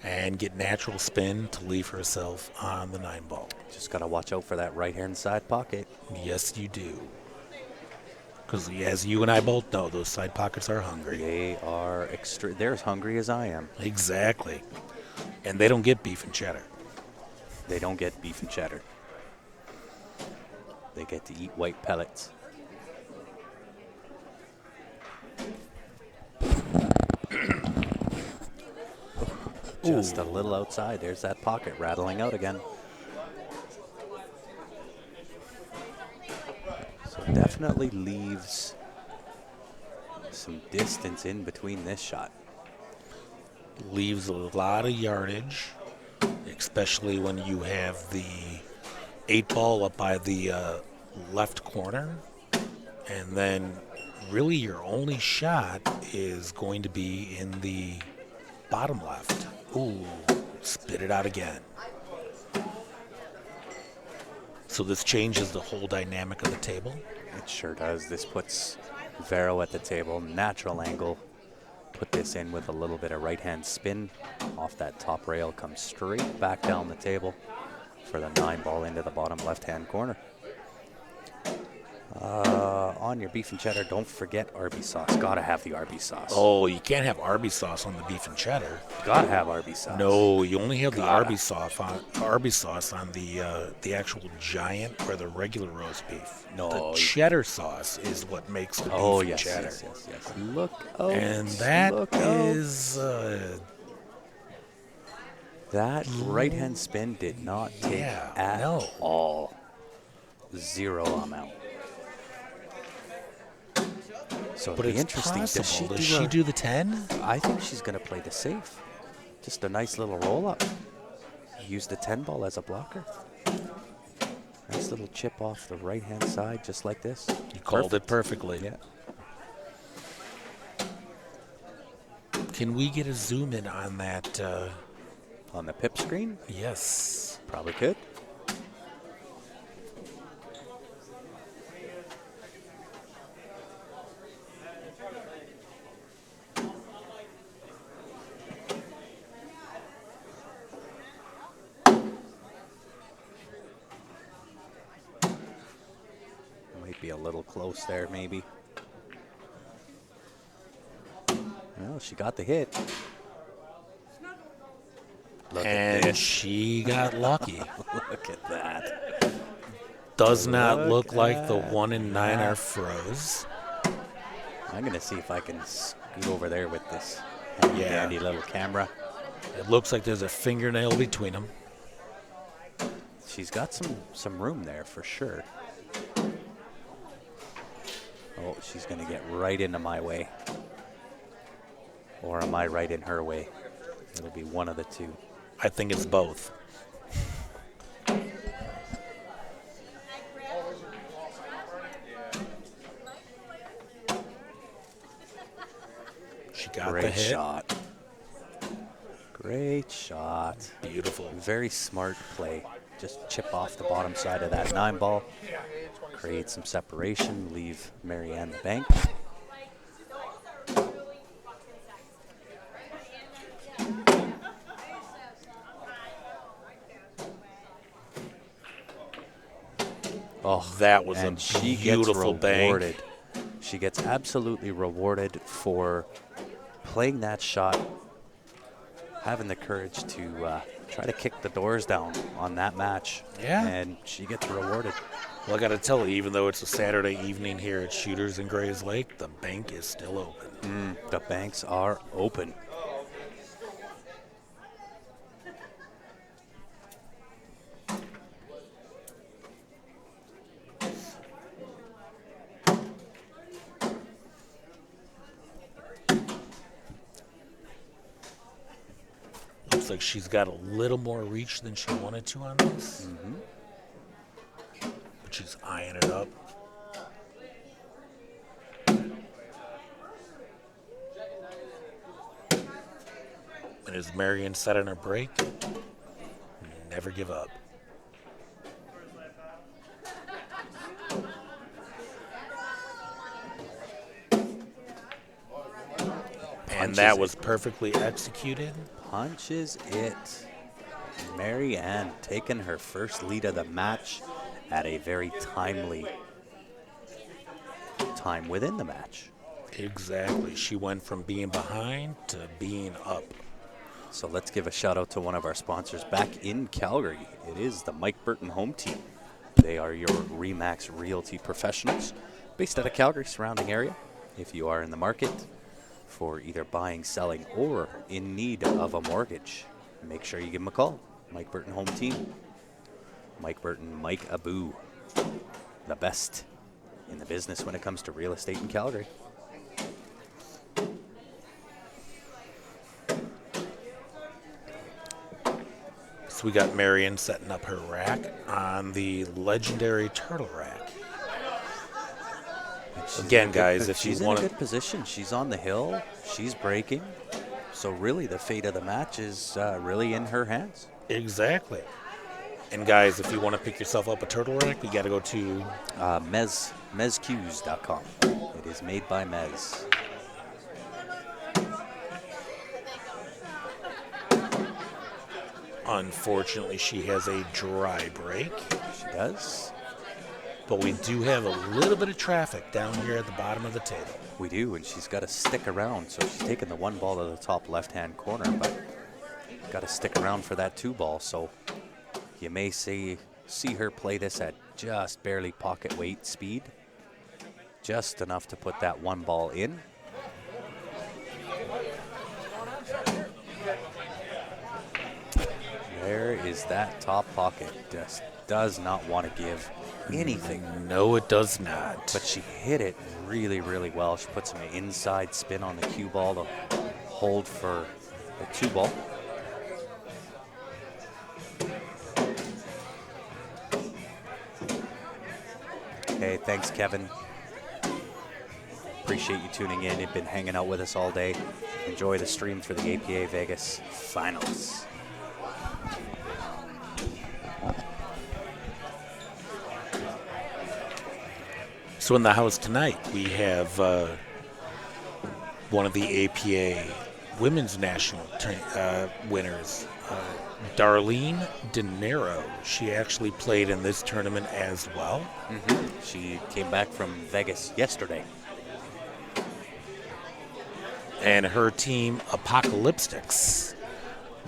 and get natural spin to leave herself on the 9 ball. Just got to watch out for that right-hand side pocket. Yes, you do. Because as you and I both know, those side pockets are hungry. They are they're as hungry as I am. Exactly. And they don't get beef and cheddar. They don't get beef and cheddar. They get to eat white pellets. Just a little outside. There's that pocket rattling out again. So definitely leaves some distance in between this shot. Leaves a lot of yardage, especially when you have the 8 ball up by the left corner. And then really your only shot is going to be in the bottom left. Ooh, spit it out again. So this changes the whole dynamic of the table. It sure does. This puts Vero at the table. Natural angle. Put this in with a little bit of right-hand spin. Off that top rail, comes straight back down the table for the 9 ball into the bottom left-hand corner. On your beef and cheddar, don't forget Arby's sauce. Gotta have the Arby's sauce. Oh, you can't have Arby's sauce on the beef and cheddar. Gotta have Arby's sauce. No, you only have the Gotta. Arby's sauce on the actual giant or the regular roast beef. No, the you- cheddar sauce is what makes the beef Oh, and yes, cheddar. yes. Look out. And that look out. is That right-hand spin did not take Yeah, at no. all. 0 amount. So but it'll be it's interesting. possible. Does she do the 10? I think she's going to play the safe. Just a nice little roll-up. Use the 10 ball as a blocker. Nice little chip off the right-hand side, just like this. You called it perfectly. Yeah. Can we get a zoom in on that? On the pip screen, Yes. probably could. Might be a little close there, maybe. Well, she got the hit. Look at And this. she got lucky. Look at that. Does not Look look like the at 1 and 9 that. are froze. I'm going to see if I can scoot over there with this Yeah. handy little camera. It looks like there's a fingernail between them. She's got some room there for sure. Oh, she's going to get right into my way. Or am I right in her way? It'll be one of the two. I think it's both. She got the Great hit. shot. Great shot. Beautiful. Very smart play. Just chip off the bottom side of that 9 ball. Create some separation. Leave Marianne the bank. Oh, That was and a she gets beautiful bank. rewarded. She gets absolutely rewarded for playing that shot, having the courage to try to kick the doors down on that match. Yeah. And she gets rewarded. Well, I got to tell you, even though it's a Saturday evening here at Shooters in Grayslake, the bank is still open. The banks are open. Looks like she's got a little more reach than she wanted to on this. But she's eyeing it up. And as Marion said on her break, never give up. And that was perfectly executed. Punches it. Marianne taking her first lead of the match at a very timely time within the match. Exactly. She went from being behind to being up. So let's give a shout out to one of our sponsors back in Calgary. It is the Mike Burton Home Team. They are your RE/MAX Realty professionals based out of Calgary surrounding area. If you are in the market for either buying, selling, or in need of a mortgage, make sure you give them a call. Mike Burton Home Team. Mike Burton, Mike Abu. The best in the business when it comes to real estate in Calgary. So we got Marion setting up her rack on the legendary turtle rack. Again, guys, if you she's in want a to, good position, she's on the hill, she's breaking. So really, the fate of the match is really in her hands. exactly. And guys, if you want to pick yourself up a turtle rack, you got to go to mezcues.com. It is made by Mez. Unfortunately, she has a dry break, She does. but we do have a little bit of traffic down here at the bottom of the table. We do, and she's got to stick around. So she's taking the 1 ball to the top left-hand corner, but got to stick around for that 2 ball. So you may see her play this at just barely pocket weight speed, just enough to put that 1 ball in. There is that top pocket. Just does not want to give anything. No, it does not. But she hit it really, really well. She put some inside spin on the cue ball to hold for the 2 ball. Hey, thanks, Kevin. Appreciate you tuning in. You've been hanging out with us all day. Enjoy the stream for the APA Vegas Finals. So in the house tonight, we have one of the APA Women's National winners, Darlene De Niro. She actually played in this tournament as well. She came back from Vegas yesterday. And her team, Apocalyptics,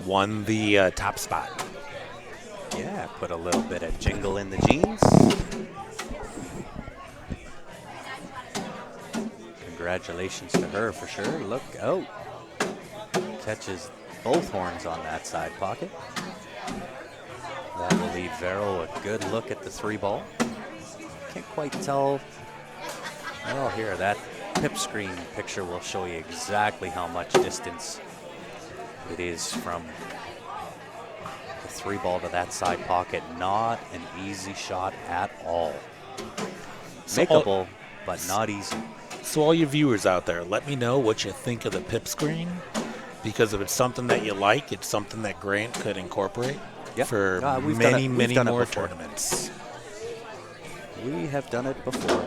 won the top spot. Yeah, put a little bit of jingle in the jeans. Congratulations to her for sure. Look out. Catches both horns on that side pocket. That will leave Vero a good look at the 3-ball. Can't quite tell. Oh, here, that pip screen picture will show you exactly how much distance it is from the 3-ball to that side pocket. Not an easy shot at all. Makeable, but not easy. So all you viewers out there, let me know what you think of the pip screen, because if it's something that you like, it's something that Grant could incorporate for many more tournaments. We have done it before. So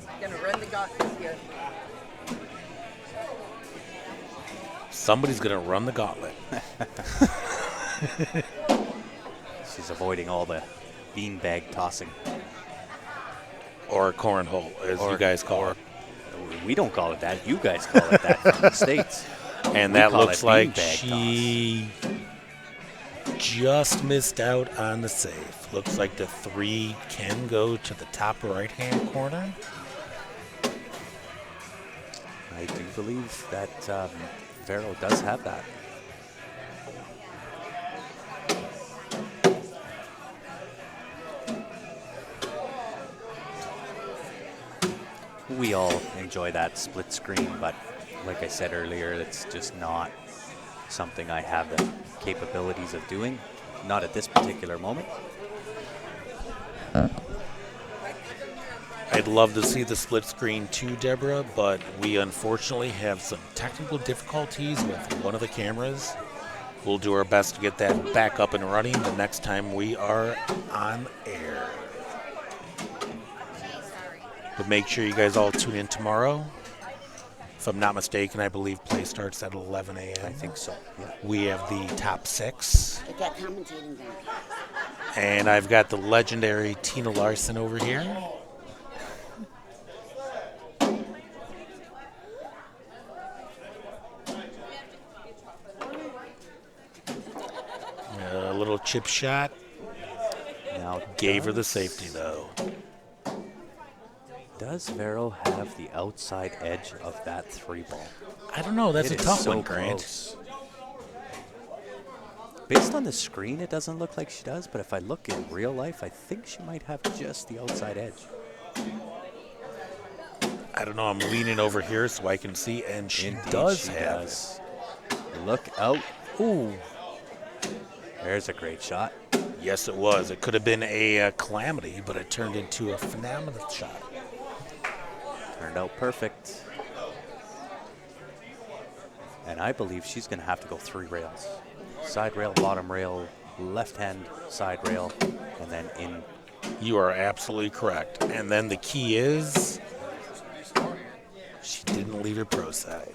I'm gonna run the gauntlet here. Somebody's going to run the gauntlet. She's avoiding all the beanbag tossing. Or cornhole, as you guys call it. We don't call it that. You guys call it that from the States. And We that call looks it like beanbag she just missed out on the save. Looks like the 3 can go to the top right-hand corner. I do believe that Vero does have that. We all enjoy that split screen, but like I said earlier, it's just not something I have the capabilities of doing. Not at this particular moment. I'd love to see the split screen too, Deborah, but we unfortunately have some technical difficulties with one of the cameras. We'll do our best to get that back up and running the next time we are on air. But make sure you guys all tune in tomorrow. If I'm not mistaken, I believe play starts at 11 a.m. I think so. Yeah. We have the top 6. Get that commentating done. And I've got the legendary Tina Larson over here. A little chip shot. Now Gave her the safety, though. Does Vero have the outside edge of that 3-ball? I don't know. That's It a is tough so one, Grant. close. Based on the screen, it doesn't look like she does, but if I look in real life, I think she might have just the outside edge. I don't know. I'm leaning over here so I can see, and she Indeed, does she have does. Look out. Ooh. There's a great shot. it. Yes, it was. It could have been a calamity, but it turned into a phenomenal shot. Turned out perfect. And I believe she's going to have to go 3 rails. Side rail, bottom rail, left hand, side rail, and then in. You are absolutely correct. And then the key is she didn't leave her pro side.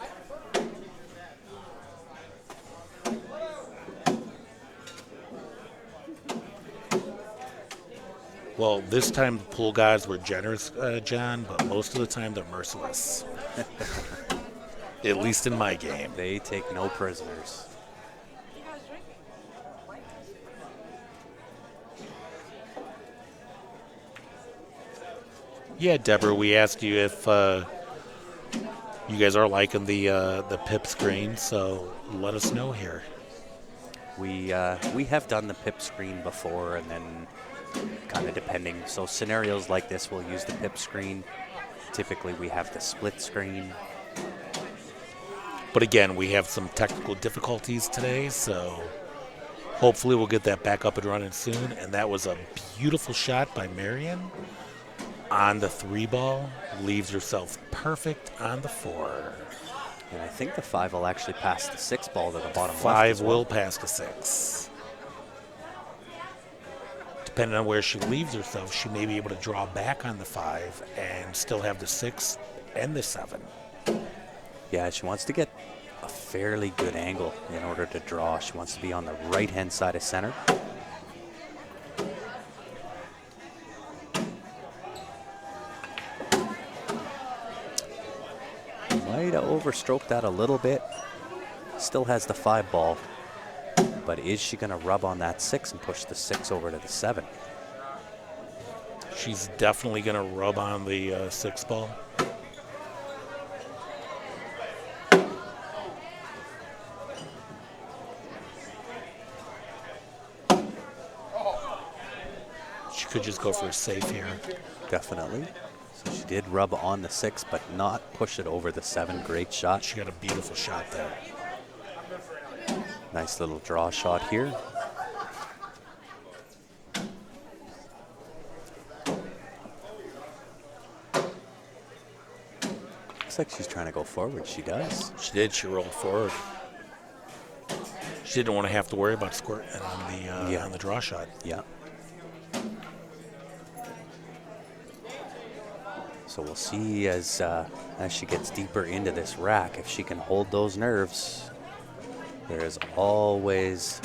Well, this time the pool guys were generous, John, but most of the time they're merciless. At least in my game. They take no prisoners. Yeah, Deborah, we asked you if you guys are liking the pip screen, so let us know here. We have done the pip screen before, and then kind of depending. So scenarios like this, we'll use the pip screen. Typically, we have the split screen. But again, we have some technical difficulties today, so hopefully we'll get that back up and running soon. And that was a beautiful shot by Marion on the 3-ball. Leaves herself perfect on the 4. And I think the 5 will actually pass the 6-ball to the bottom left. 5 as well. will pass to 6. Depending on where she leaves herself, she may be able to draw back on the 5 and still have the 6 and the 7. Yeah, she wants to get a fairly good angle in order to draw. She wants to be on the right-hand side of center. Might have overstroked that a little bit. Still has the 5 ball. But is she going to rub on that 6 and push the 6 over to the 7? She's definitely going to rub on the 6 ball. She could just go for a safe here. Definitely. So she did rub on the 6, but not push it over the 7. Great shot. She got a beautiful shot there. Nice little draw shot here. Looks like she's trying to go forward. She does. She did. She rolled forward. She didn't want to have to worry about squirting on the draw shot. Yeah. So we'll see as she gets deeper into this rack if she can hold those nerves. There is always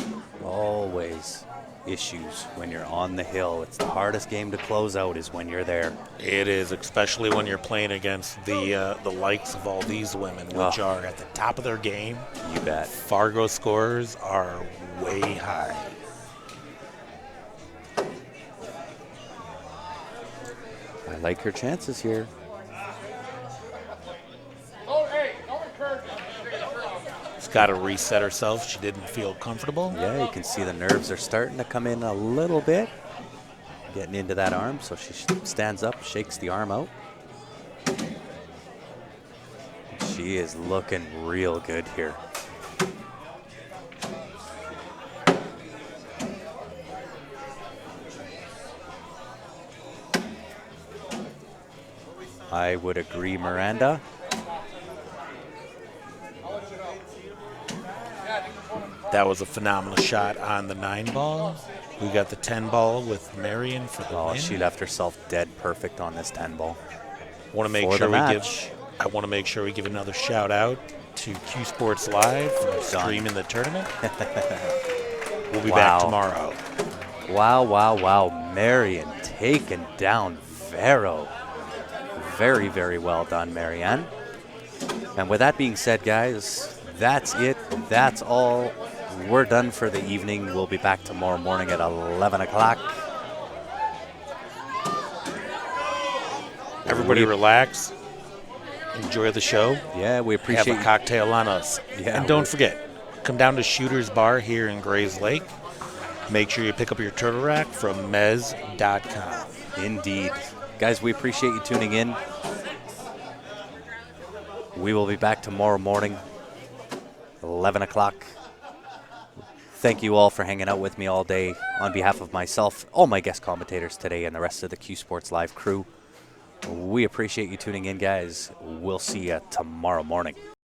issues when you're on the hill. It's the hardest game to close out is when you're there. It is, especially when you're playing against the likes of all these women, which are at the top of their game. You bet. Fargo scores are way high. I like her chances here. She's got to reset herself. She didn't feel comfortable. Yeah, you can see the nerves are starting to come in a little bit. Getting into that arm, so she stands up, shakes the arm out. She is looking real good here. I would agree, Miranda. That was a phenomenal shot on the 9 ball. We got the 10 ball with Marion for the win. She left herself dead perfect on this 10 ball. I want to make sure we give another shout out to Q Sports Live for streaming the tournament. We'll be back tomorrow. Wow. Marion taking down Vero. Very, very well done, Marianne. And with that being said, guys, that's it. That's all. We're done for the evening. We'll be back tomorrow morning at 11 o'clock. Everybody relax. Enjoy the show. Yeah, we appreciate Have a cocktail on us. Yeah, and don't forget, come down to Shooter's Bar here in Grayslake. Make sure you pick up your turtle rack from mez.com. Indeed. Guys, we appreciate you tuning in. We will be back tomorrow morning, 11 o'clock. Thank you all for hanging out with me all day. On behalf of myself, all my guest commentators today, and the rest of the Q Sports Live crew, we appreciate you tuning in, guys. We'll see you tomorrow morning.